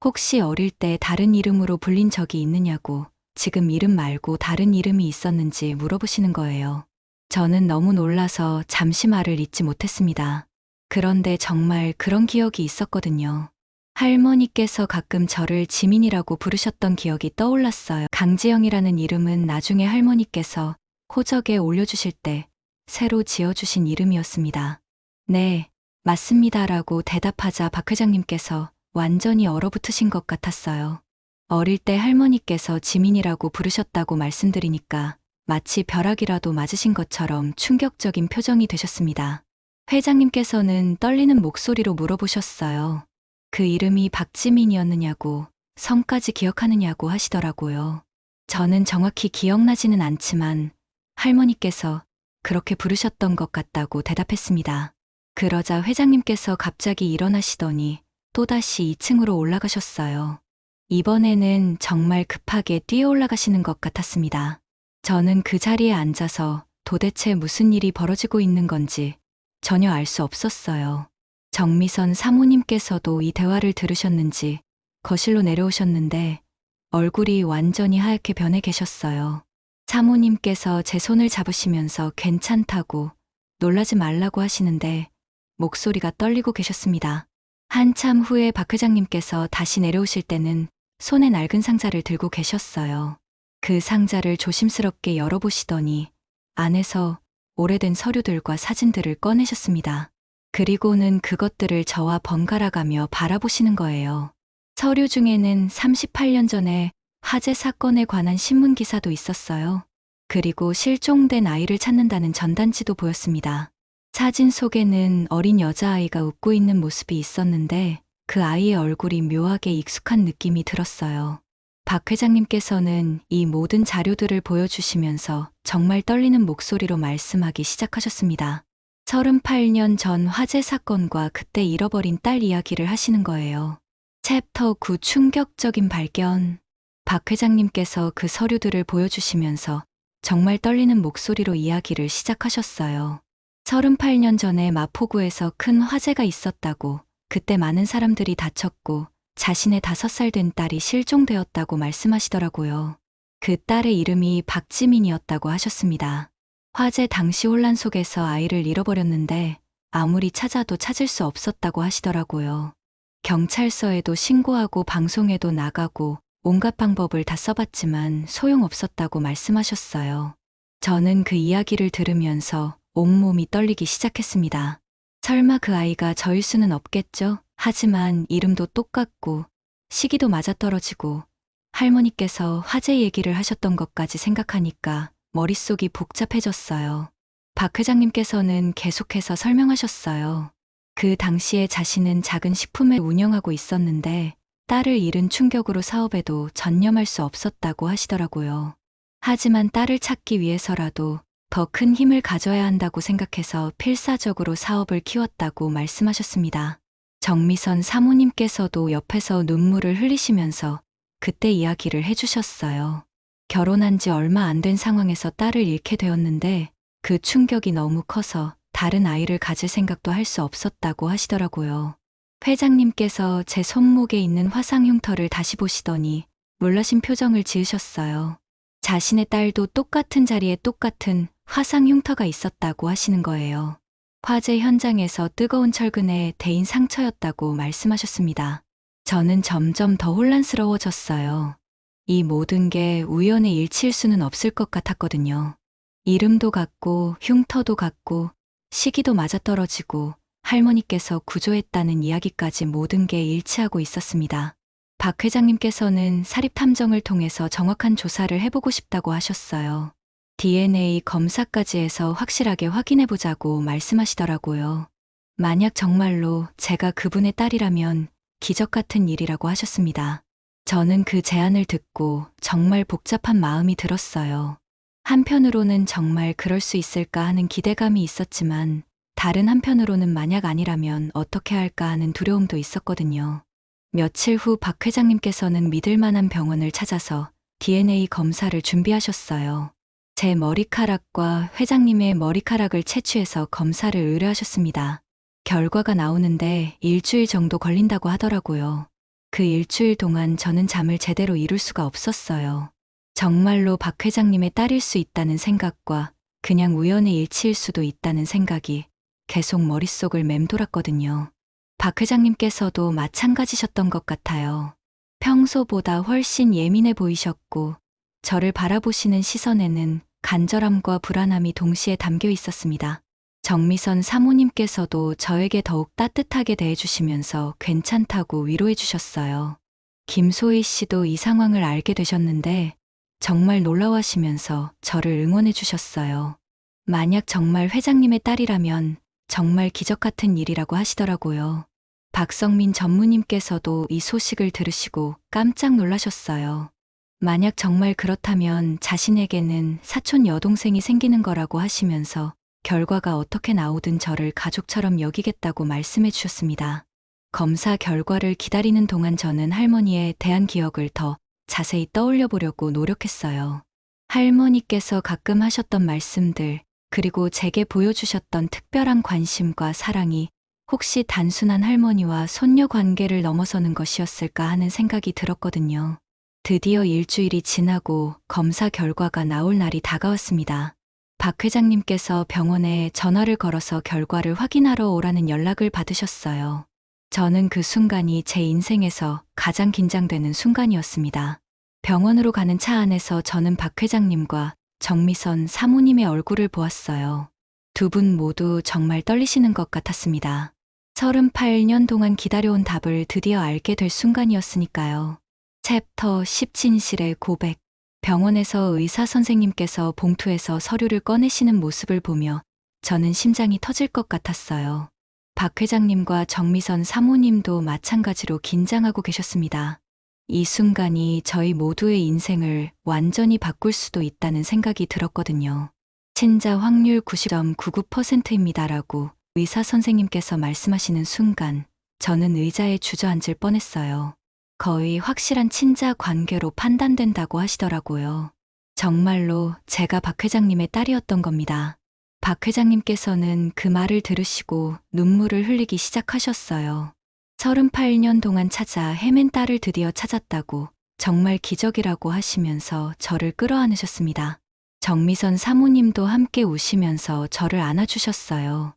혹시 어릴 때 다른 이름으로 불린 적이 있느냐고, 지금 이름 말고 다른 이름이 있었는지 물어보시는 거예요. 저는 너무 놀라서 잠시 말을 잇지 못했습니다. 그런데 정말 그런 기억이 있었거든요. 할머니께서 가끔 저를 지민이라고 부르셨던 기억이 떠올랐어요. 강지영이라는 이름은 나중에 할머니께서 호적에 올려주실 때 새로 지어주신 이름이었습니다. 네, 맞습니다라고 대답하자 박 회장님께서 완전히 얼어붙으신 것 같았어요. 어릴 때 할머니께서 지민이라고 부르셨다고 말씀드리니까 마치 벼락이라도 맞으신 것처럼 충격적인 표정이 되셨습니다. 회장님께서는 떨리는 목소리로 물어보셨어요. 그 이름이 박지민이었느냐고, 성까지 기억하느냐고 하시더라고요. 저는 정확히 기억나지는 않지만 할머니께서 그렇게 부르셨던 것 같다고 대답했습니다. 그러자 회장님께서 갑자기 일어나시더니 또다시 2층으로 올라가셨어요. 이번에는 정말 급하게 뛰어 올라가시는 것 같았습니다. 저는 그 자리에 앉아서 도대체 무슨 일이 벌어지고 있는 건지 전혀 알 수 없었어요. 정미선 사모님께서도 이 대화를 들으셨는지 거실로 내려오셨는데 얼굴이 완전히 하얗게 변해 계셨어요. 사모님께서 제 손을 잡으시면서 괜찮다고, 놀라지 말라고 하시는데 목소리가 떨리고 계셨습니다. 한참 후에 박 회장님께서 다시 내려오실 때는 손에 낡은 상자를 들고 계셨어요. 그 상자를 조심스럽게 열어보시더니 안에서 오래된 서류들과 사진들을 꺼내셨습니다. 그리고는 그것들을 저와 번갈아가며 바라보시는 거예요. 서류 중에는 38년 전에 화재 사건에 관한 신문 기사도 있었어요. 그리고 실종된 아이를 찾는다는 전단지도 보였습니다. 사진 속에는 어린 여자아이가 웃고 있는 모습이 있었는데 그 아이의 얼굴이 묘하게 익숙한 느낌이 들었어요. 박 회장님께서는 이 모든 자료들을 보여주시면서 정말 떨리는 목소리로 말씀하기 시작하셨습니다. 38년 전 화재 사건과 그때 잃어버린 딸 이야기를 하시는 거예요. 챕터 9 충격적인 발견. 박 회장님께서 그 서류들을 보여주시면서 정말 떨리는 목소리로 이야기를 시작하셨어요. 38년 전에 마포구에서 큰 화재가 있었다고, 그때 많은 사람들이 다쳤고 자신의 5살 된 딸이 실종되었다고 말씀하시더라고요. 그 딸의 이름이 박지민이었다고 하셨습니다. 화재 당시 혼란 속에서 아이를 잃어버렸는데 아무리 찾아도 찾을 수 없었다고 하시더라고요. 경찰서에도 신고하고 방송에도 나가고 온갖 방법을 다 써봤지만 소용없었다고 말씀하셨어요. 저는 그 이야기를 들으면서 온몸이 떨리기 시작했습니다. 설마 그 아이가 저일 수는 없겠죠? 하지만 이름도 똑같고 시기도 맞아떨어지고 할머니께서 화재 얘기를 하셨던 것까지 생각하니까 머릿속이 복잡해졌어요. 박 회장님께서는 계속해서 설명하셨어요. 그 당시에 자신은 작은 식품을 운영하고 있었는데 딸을 잃은 충격으로 사업에도 전념할 수 없었다고 하시더라고요. 하지만 딸을 찾기 위해서라도 더 큰 힘을 가져야 한다고 생각해서 필사적으로 사업을 키웠다고 말씀하셨습니다. 정미선 사모님께서도 옆에서 눈물을 흘리시면서 그때 이야기를 해주셨어요. 결혼한 지 얼마 안 된 상황에서 딸을 잃게 되었는데 그 충격이 너무 커서 다른 아이를 가질 생각도 할 수 없었다고 하시더라고요. 회장님께서 제 손목에 있는 화상 흉터를 다시 보시더니 놀라신 표정을 지으셨어요. 자신의 딸도 똑같은 자리에 똑같은 화상 흉터가 있었다고 하시는 거예요. 화재 현장에서 뜨거운 철근에 대인 상처였다고 말씀하셨습니다. 저는 점점 더 혼란스러워졌어요. 이 모든 게 우연의 일치일 수는 없을 것 같았거든요. 이름도 같고 흉터도 같고 시기도 맞아떨어지고 할머니께서 구조했다는 이야기까지 모든 게 일치하고 있었습니다. 박 회장님께서는 사립탐정을 통해서 정확한 조사를 해보고 싶다고 하셨어요. DNA 검사까지 해서 확실하게 확인해보자고 말씀하시더라고요. 만약 정말로 제가 그분의 딸이라면 기적 같은 일이라고 하셨습니다. 저는 그 제안을 듣고 정말 복잡한 마음이 들었어요. 한편으로는 정말 그럴 수 있을까 하는 기대감이 있었지만 다른 한편으로는 만약 아니라면 어떻게 할까 하는 두려움도 있었거든요. 며칠 후 박 회장님께서는 믿을 만한 병원을 찾아서 DNA 검사를 준비하셨어요. 제 머리카락과 회장님의 머리카락을 채취해서 검사를 의뢰하셨습니다. 결과가 나오는데 일주일 정도 걸린다고 하더라고요. 그 일주일 동안 저는 잠을 제대로 이룰 수가 없었어요. 정말로 박 회장님의 딸일 수 있다는 생각과 그냥 우연의 일치일 수도 있다는 생각이 계속 머릿속을 맴돌았거든요. 박 회장님께서도 마찬가지셨던 것 같아요. 평소보다 훨씬 예민해 보이셨고 저를 바라보시는 시선에는 간절함과 불안함이 동시에 담겨 있었습니다. 정미선 사모님께서도 저에게 더욱 따뜻하게 대해주시면서 괜찮다고 위로해 주셨어요. 김소희 씨도 이 상황을 알게 되셨는데 정말 놀라워하시면서 저를 응원해 주셨어요. 만약 정말 회장님의 딸이라면 정말 기적 같은 일이라고 하시더라고요. 박성민 전무님께서도 이 소식을 들으시고 깜짝 놀라셨어요. 만약 정말 그렇다면 자신에게는 사촌 여동생이 생기는 거라고 하시면서 결과가 어떻게 나오든 저를 가족처럼 여기겠다고 말씀해 주셨습니다. 검사 결과를 기다리는 동안 저는 할머니에 대한 기억을 더 자세히 떠올려 보려고 노력했어요. 할머니께서 가끔 하셨던 말씀들, 그리고 제게 보여주셨던 특별한 관심과 사랑이 혹시 단순한 할머니와 손녀 관계를 넘어서는 것이었을까 하는 생각이 들었거든요. 드디어 일주일이 지나고 검사 결과가 나올 날이 다가왔습니다. 박 회장님께서 병원에 전화를 걸어서 결과를 확인하러 오라는 연락을 받으셨어요. 저는 그 순간이 제 인생에서 가장 긴장되는 순간이었습니다. 병원으로 가는 차 안에서 저는 박 회장님과 정미선 사모님의 얼굴을 보았어요. 두 분 모두 정말 떨리시는 것 같았습니다. 38년 동안 기다려온 답을 드디어 알게 될 순간이었으니까요. 챕터 10 진실의 고백. 병원에서 의사 선생님께서 봉투에서 서류를 꺼내시는 모습을 보며 저는 심장이 터질 것 같았어요. 박 회장님과 정미선 사모님도 마찬가지로 긴장하고 계셨습니다. 이 순간이 저희 모두의 인생을 완전히 바꿀 수도 있다는 생각이 들었거든요. 친자 확률 90.99%입니다라고 의사 선생님께서 말씀하시는 순간 저는 의자에 주저앉을 뻔했어요. 거의 확실한 친자 관계로 판단된다고 하시더라고요. 정말로 제가 박 회장님의 딸이었던 겁니다. 박 회장님께서는 그 말을 들으시고 눈물을 흘리기 시작하셨어요. 38년 동안 찾아 헤맨 딸을 드디어 찾았다고 정말 기적이라고 하시면서 저를 끌어안으셨습니다. 정미선 사모님도 함께 우시면서 저를 안아주셨어요.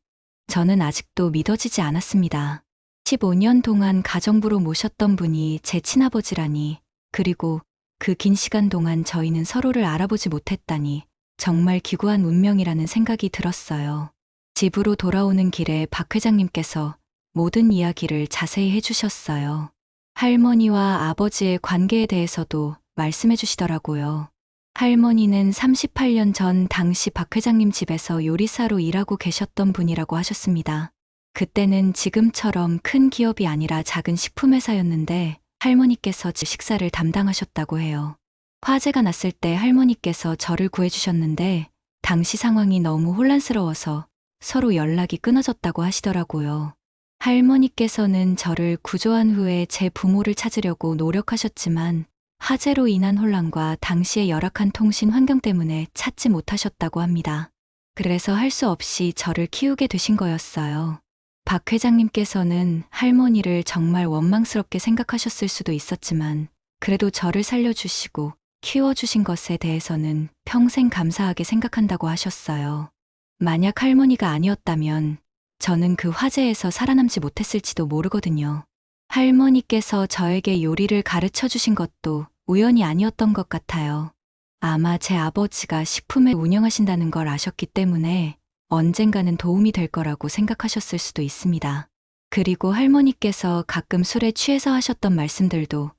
저는 아직도 믿어지지 않았습니다. 15년 동안 가정부로 모셨던 분이 제 친아버지라니, 그리고 그 긴 시간 동안 저희는 서로를 알아보지 못했다니 정말 기구한 운명이라는 생각이 들었어요. 집으로 돌아오는 길에 박 회장님께서 모든 이야기를 자세히 해주셨어요. 할머니와 아버지의 관계에 대해서도 말씀해 주시더라고요. 할머니는 38년 전 당시 박 회장님 집에서 요리사로 일하고 계셨던 분이라고 하셨습니다. 그때는 지금처럼 큰 기업이 아니라 작은 식품회사였는데 할머니께서 집 식사를 담당하셨다고 해요. 화재가 났을 때 할머니께서 저를 구해주셨는데 당시 상황이 너무 혼란스러워서 서로 연락이 끊어졌다고 하시더라고요. 할머니께서는 저를 구조한 후에 제 부모를 찾으려고 노력하셨지만 화재로 인한 혼란과 당시의 열악한 통신 환경 때문에 찾지 못하셨다고 합니다. 그래서 할 수 없이 저를 키우게 되신 거였어요. 박 회장님께서는 할머니를 정말 원망스럽게 생각하셨을 수도 있었지만 그래도 저를 살려주시고 키워주신 것에 대해서는 평생 감사하게 생각한다고 하셨어요. 만약 할머니가 아니었다면 저는 그 화재에서 살아남지 못했을지도 모르거든요. 할머니께서 저에게 요리를 가르쳐 주신 것도 우연이 아니었던 것 같아요. 아마 제 아버지가 식품을 운영하신다는 걸 아셨기 때문에 언젠가는 도움이 될 거라고 생각하셨을 수도 있습니다. 그리고 할머니께서 가끔 술에 취해서 하셨던 말씀들도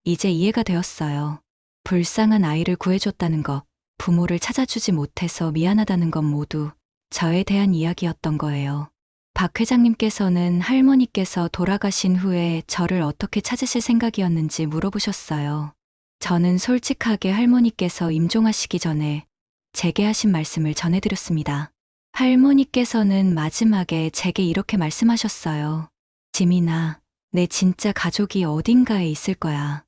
이제 이해가 되었어요. 불쌍한 아이를 구해줬다는 것, 부모를 찾아주지 못해서 미안하다는 것 모두 저에 대한 이야기였던 거예요. 박 회장님께서는 할머니께서 돌아가신 후에 저를 어떻게 찾으실 생각이었는지 물어보셨어요. 저는 솔직하게 할머니께서 임종하시기 전에 제게 하신 말씀을 전해드렸습니다. 할머니께서는 마지막에 제게 이렇게 말씀하셨어요. 지민아, 내 진짜 가족이 어딘가에 있을 거야.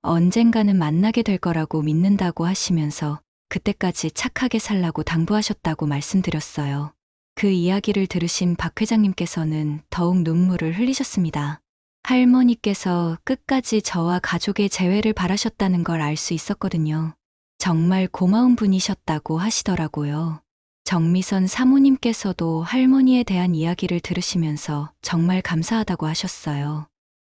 언젠가는 만나게 될 거라고 믿는다고 하시면서 그때까지 착하게 살라고 당부하셨다고 말씀드렸어요. 그 이야기를 들으신 박 회장님께서는 더욱 눈물을 흘리셨습니다. 할머니께서 끝까지 저와 가족의 재회를 바라셨다는 걸 알 수 있었거든요. 정말 고마운 분이셨다고 하시더라고요. 정미선 사모님께서도 할머니에 대한 이야기를 들으시면서 정말 감사하다고 하셨어요.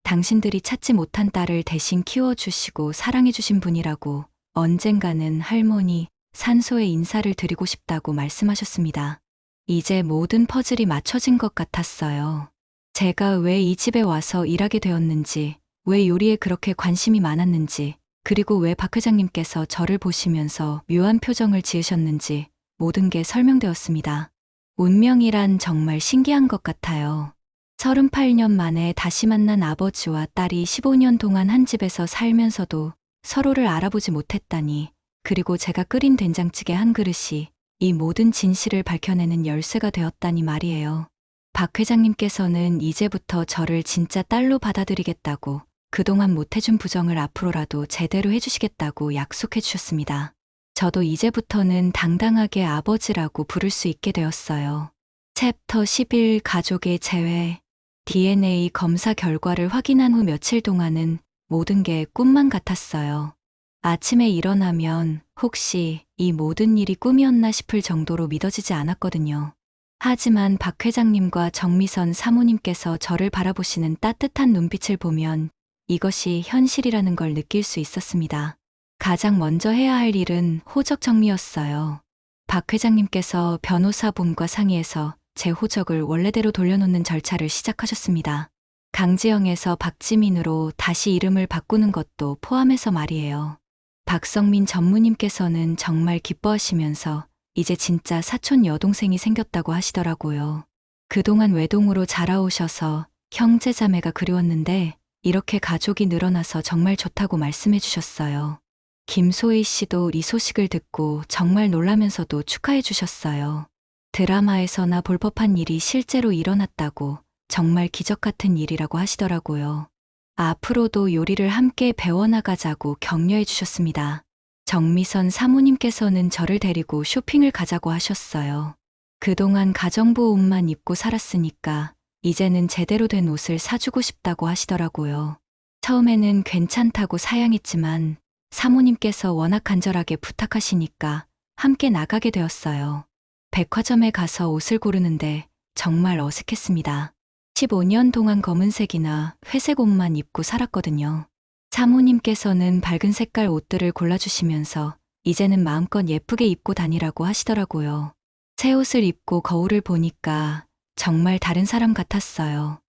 당신들이 찾지 못한 딸을 대신 키워주시고 사랑해주신 분이라고 언젠가는 할머니 산소에 인사를 드리고 싶다고 말씀하셨습니다. 이제 모든 퍼즐이 맞춰진 것 같았어요. 제가 왜 이 집에 와서 일하게 되었는지, 왜 요리에 그렇게 관심이 많았는지, 그리고 왜 박 회장님께서 저를 보시면서 묘한 표정을 지으셨는지 모든 게 설명되었습니다. 운명이란 정말 신기한 것 같아요. 38년 만에 다시 만난 아버지와 딸이 15년 동안 한 집에서 살면서도 서로를 알아보지 못했다니, 그리고 제가 끓인 된장찌개 한 그릇이 이 모든 진실을 밝혀내는 열쇠가 되었다니 말이에요. 박 회장님께서는 이제부터 저를 진짜 딸로 받아들이겠다고, 그동안 못해준 부정을 앞으로라도 제대로 해주시겠다고 약속해 주셨습니다. 저도 이제부터는 당당하게 아버지라고 부를 수 있게 되었어요. 챕터 11 가족의 재회. DNA 검사 결과를 확인한 후 며칠 동안은 모든 게 꿈만 같았어요. 아침에 일어나면 혹시 이 모든 일이 꿈이었나 싶을 정도로 믿어지지 않았거든요. 하지만 박 회장님과 정미선 사모님께서 저를 바라보시는 따뜻한 눈빛을 보면 이것이 현실이라는 걸 느낄 수 있었습니다. 가장 먼저 해야 할 일은 호적 정리였어요. 박 회장님께서 변호사분과 상의해서 제 호적을 원래대로 돌려놓는 절차를 시작하셨습니다. 강지영에서 박지민으로 다시 이름을 바꾸는 것도 포함해서 말이에요. 박성민 전무님께서는 정말 기뻐하시면서 이제 진짜 사촌 여동생이 생겼다고 하시더라고요. 그동안 외동으로 자라오셔서 형제자매가 그리웠는데 이렇게 가족이 늘어나서 정말 좋다고 말씀해 주셨어요. 김소희 씨도 이 소식을 듣고 정말 놀라면서도 축하해 주셨어요. 드라마에서나 볼 법한 일이 실제로 일어났다고, 정말 기적 같은 일이라고 하시더라고요. 앞으로도 요리를 함께 배워나가자고 격려해 주셨습니다. 정미선 사모님께서는 저를 데리고 쇼핑을 가자고 하셨어요. 그동안 가정부 옷만 입고 살았으니까 이제는 제대로 된 옷을 사주고 싶다고 하시더라고요. 처음에는 괜찮다고 사양했지만 사모님께서 워낙 간절하게 부탁하시니까 함께 나가게 되었어요. 백화점에 가서 옷을 고르는데 정말 어색했습니다. 15년 동안 검은색이나 회색 옷만 입고 살았거든요. 사모님께서는 밝은 색깔 옷들을 골라주시면서 이제는 마음껏 예쁘게 입고 다니라고 하시더라고요. 새 옷을 입고 거울을 보니까 정말 다른 사람 같았어요.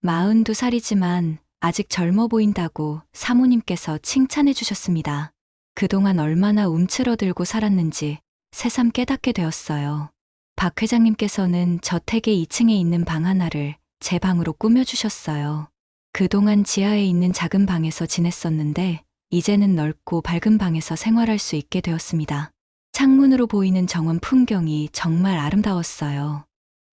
42살이지만 아직 젊어 보인다고 사모님께서 칭찬해 주셨습니다. 그동안 얼마나 움츠러들고 살았는지 새삼 깨닫게 되었어요. 박 회장님께서는 저택의 2층에 있는 방 하나를 제 방으로 꾸며주셨어요. 그동안 지하에 있는 작은 방에서 지냈었는데 이제는 넓고 밝은 방에서 생활할 수 있게 되었습니다. 창문으로 보이는 정원 풍경이 정말 아름다웠어요.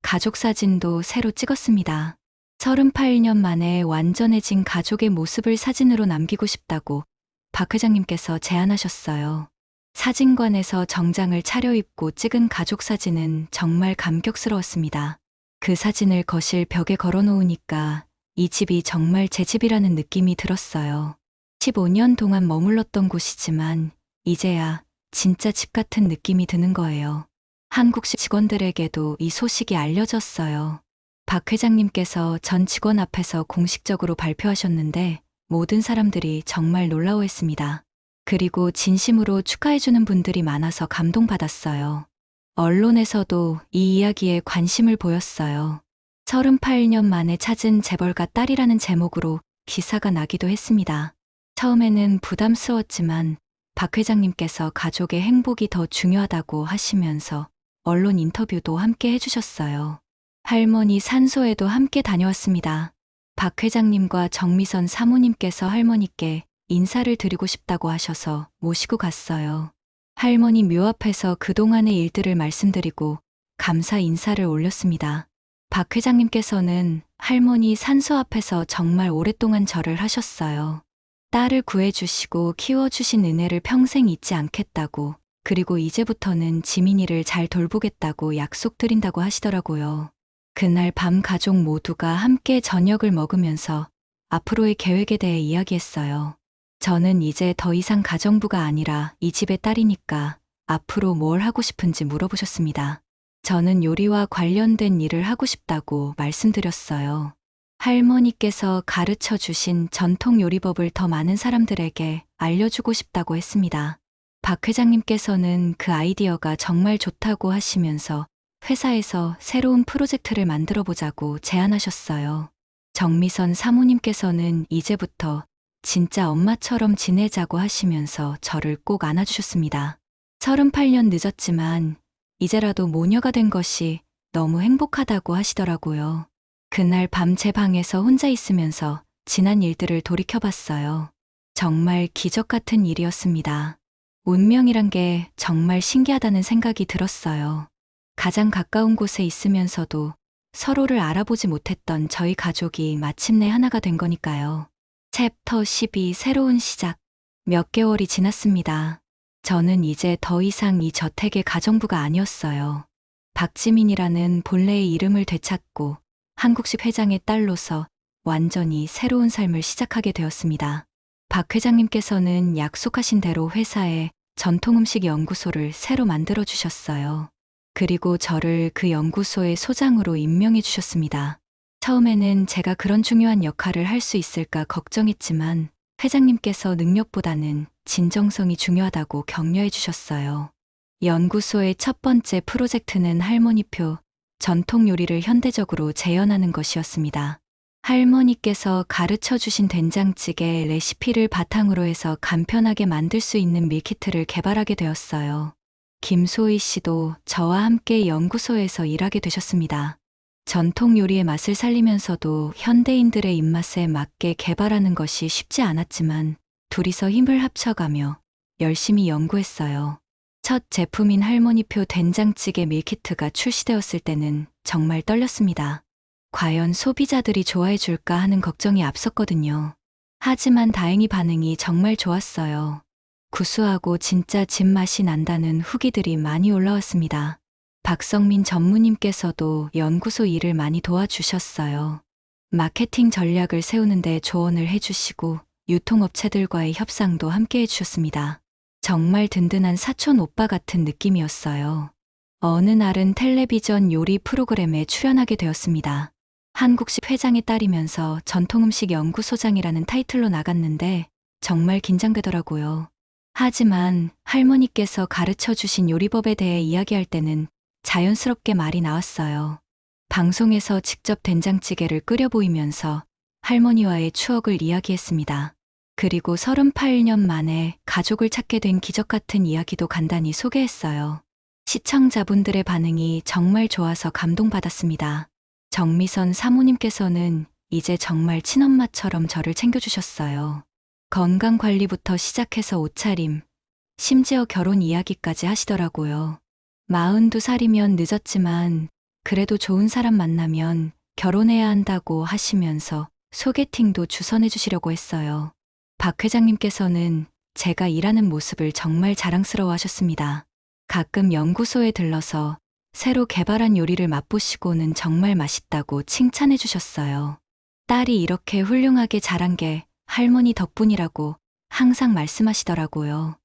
가족 사진도 새로 찍었습니다. 38년 만에 완전해진 가족의 모습을 사진으로 남기고 싶다고 박 회장님께서 제안하셨어요. 사진관에서 정장을 차려입고 찍은 가족 사진은 정말 감격스러웠습니다. 그 사진을 거실 벽에 걸어놓으니까 이 집이 정말 제 집이라는 느낌이 들었어요. 15년 동안 머물렀던 곳이지만 이제야 진짜 집 같은 느낌이 드는 거예요. 한국식 직원들에게도 이 소식이 알려졌어요. 박 회장님께서 전 직원 앞에서 공식적으로 발표하셨는데 모든 사람들이 정말 놀라워했습니다. 그리고 진심으로 축하해주는 분들이 많아서 감동받았어요. 언론에서도 이 이야기에 관심을 보였어요. 38년 만에 찾은 재벌가 딸이라는 제목으로 기사가 나기도 했습니다. 처음에는 부담스러웠지만 박 회장님께서 가족의 행복이 더 중요하다고 하시면서 언론 인터뷰도 함께 해주셨어요. 할머니 산소에도 함께 다녀왔습니다. 박 회장님과 정미선 사모님께서 할머니께 인사를 드리고 싶다고 하셔서 모시고 갔어요. 할머니 묘 앞에서 그동안의 일들을 말씀드리고 감사 인사를 올렸습니다. 박 회장님께서는 할머니 산소 앞에서 정말 오랫동안 절을 하셨어요. 딸을 구해주시고 키워주신 은혜를 평생 잊지 않겠다고, 그리고 이제부터는 지민이를 잘 돌보겠다고 약속드린다고 하시더라고요. 그날 밤 가족 모두가 함께 저녁을 먹으면서 앞으로의 계획에 대해 이야기했어요. 저는 이제 더 이상 가정부가 아니라 이 집의 딸이니까 앞으로 뭘 하고 싶은지 물어보셨습니다. 저는 요리와 관련된 일을 하고 싶다고 말씀드렸어요. 할머니께서 가르쳐 주신 전통 요리법을 더 많은 사람들에게 알려주고 싶다고 했습니다. 박 회장님께서는 그 아이디어가 정말 좋다고 하시면서 회사에서 새로운 프로젝트를 만들어 보자고 제안하셨어요. 정미선 사모님께서는 이제부터 진짜 엄마처럼 지내자고 하시면서 저를 꼭 안아주셨습니다. 38년 늦었지만 이제라도 모녀가 된 것이 너무 행복하다고 하시더라고요. 그날 밤 제 방에서 혼자 있으면서 지난 일들을 돌이켜봤어요. 정말 기적 같은 일이었습니다. 운명이란 게 정말 신기하다는 생각이 들었어요. 가장 가까운 곳에 있으면서도 서로를 알아보지 못했던 저희 가족이 마침내 하나가 된 거니까요. 챕터 12 새로운 시작. 몇 개월이 지났습니다. 저는 이제 더 이상 이 저택의 가정부가 아니었어요. 박지민이라는 본래의 이름을 되찾고 한국식 회장의 딸로서 완전히 새로운 삶을 시작하게 되었습니다. 박 회장님께서는 약속하신 대로 회사에 전통음식 연구소를 새로 만들어 주셨어요. 그리고 저를 그 연구소의 소장으로 임명해 주셨습니다. 처음에는 제가 그런 중요한 역할을 할 수 있을까 걱정했지만 회장님께서 능력보다는 진정성이 중요하다고 격려해 주셨어요. 연구소의 첫 번째 프로젝트는 할머니표 전통 요리를 현대적으로 재현하는 것이었습니다. 할머니께서 가르쳐 주신 된장찌개 레시피를 바탕으로 해서 간편하게 만들 수 있는 밀키트를 개발하게 되었어요. 김소희 씨도 저와 함께 연구소에서 일하게 되셨습니다. 전통 요리의 맛을 살리면서도 현대인들의 입맛에 맞게 개발하는 것이 쉽지 않았지만 둘이서 힘을 합쳐가며 열심히 연구했어요. 첫 제품인 할머니표 된장찌개 밀키트가 출시되었을 때는 정말 떨렸습니다. 과연 소비자들이 좋아해 줄까 하는 걱정이 앞섰거든요. 하지만 다행히 반응이 정말 좋았어요. 구수하고 진짜 집 맛이 난다는 후기들이 많이 올라왔습니다. 박성민 전무님께서도 연구소 일을 많이 도와주셨어요. 마케팅 전략을 세우는데 조언을 해주시고 유통업체들과의 협상도 함께 해주셨습니다. 정말 든든한 사촌 오빠 같은 느낌이었어요. 어느 날은 텔레비전 요리 프로그램에 출연하게 되었습니다. 한국식 회장의 딸이면서 전통음식 연구소장이라는 타이틀로 나갔는데 정말 긴장되더라고요. 하지만 할머니께서 가르쳐 주신 요리법에 대해 이야기할 때는 자연스럽게 말이 나왔어요. 방송에서 직접 된장찌개를 끓여 보이면서 할머니와의 추억을 이야기했습니다. 그리고 38년 만에 가족을 찾게 된 기적 같은 이야기도 간단히 소개했어요. 시청자분들의 반응이 정말 좋아서 감동받았습니다. 정미선 사모님께서는 이제 정말 친엄마처럼 저를 챙겨주셨어요. 건강관리부터 시작해서 옷차림, 심지어 결혼 이야기까지 하시더라고요. 42살이면 늦었지만 그래도 좋은 사람 만나면 결혼해야 한다고 하시면서 소개팅도 주선해 주시려고 했어요. 박 회장님께서는 제가 일하는 모습을 정말 자랑스러워 하셨습니다. 가끔 연구소에 들러서 새로 개발한 요리를 맛보시고는 정말 맛있다고 칭찬해 주셨어요. 딸이 이렇게 훌륭하게 자란 게 할머니 덕분이라고 항상 말씀하시더라고요.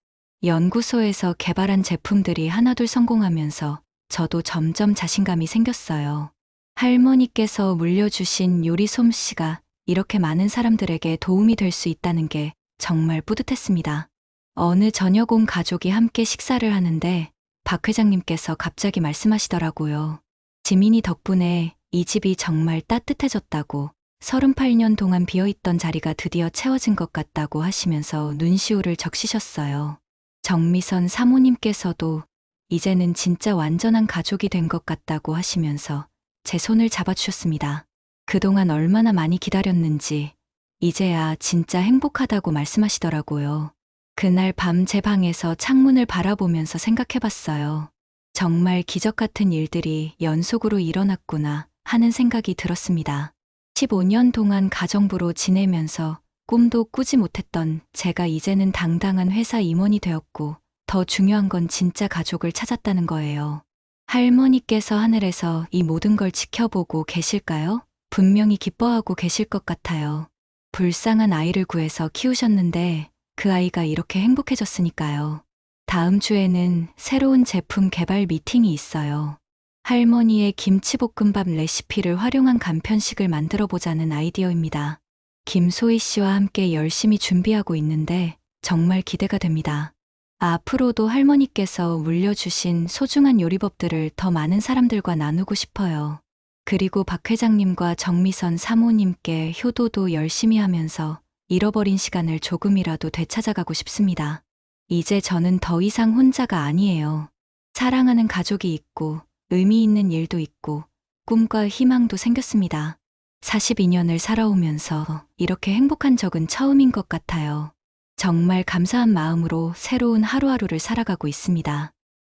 연구소에서 개발한 제품들이 하나둘 성공하면서 저도 점점 자신감이 생겼어요. 할머니께서 물려주신 요리 솜씨가 이렇게 많은 사람들에게 도움이 될 수 있다는 게 정말 뿌듯했습니다. 어느 저녁 온 가족이 함께 식사를 하는데 박 회장님께서 갑자기 말씀하시더라고요. 지민이 덕분에 이 집이 정말 따뜻해졌다고, 38년 동안 비어있던 자리가 드디어 채워진 것 같다고 하시면서 눈시울을 적시셨어요. 정미선 사모님께서도 이제는 진짜 완전한 가족이 된 것 같다고 하시면서 제 손을 잡아주셨습니다. 그동안 얼마나 많이 기다렸는지 이제야 진짜 행복하다고 말씀하시더라고요. 그날 밤 제 방에서 창문을 바라보면서 생각해봤어요. 정말 기적 같은 일들이 연속으로 일어났구나 하는 생각이 들었습니다. 15년 동안 가정부로 지내면서 꿈도 꾸지 못했던 제가 이제는 당당한 회사 임원이 되었고, 더 중요한 건 진짜 가족을 찾았다는 거예요. 할머니께서 하늘에서 이 모든 걸 지켜보고 계실까요? 분명히 기뻐하고 계실 것 같아요. 불쌍한 아이를 구해서 키우셨는데 그 아이가 이렇게 행복해졌으니까요. 다음 주에는 새로운 제품 개발 미팅이 있어요. 할머니의 김치볶음밥 레시피를 활용한 간편식을 만들어 보자는 아이디어입니다. 김소희 씨와 함께 열심히 준비하고 있는데 정말 기대가 됩니다. 앞으로도 할머니께서 물려주신 소중한 요리법들을 더 많은 사람들과 나누고 싶어요. 그리고 박 회장님과 정미선 사모님께 효도도 열심히 하면서 잃어버린 시간을 조금이라도 되찾아가고 싶습니다. 이제 저는 더 이상 혼자가 아니에요. 사랑하는 가족이 있고, 의미 있는 일도 있고, 꿈과 희망도 생겼습니다. 42년을 살아오면서 이렇게 행복한 적은 처음인 것 같아요. 정말 감사한 마음으로 새로운 하루하루를 살아가고 있습니다.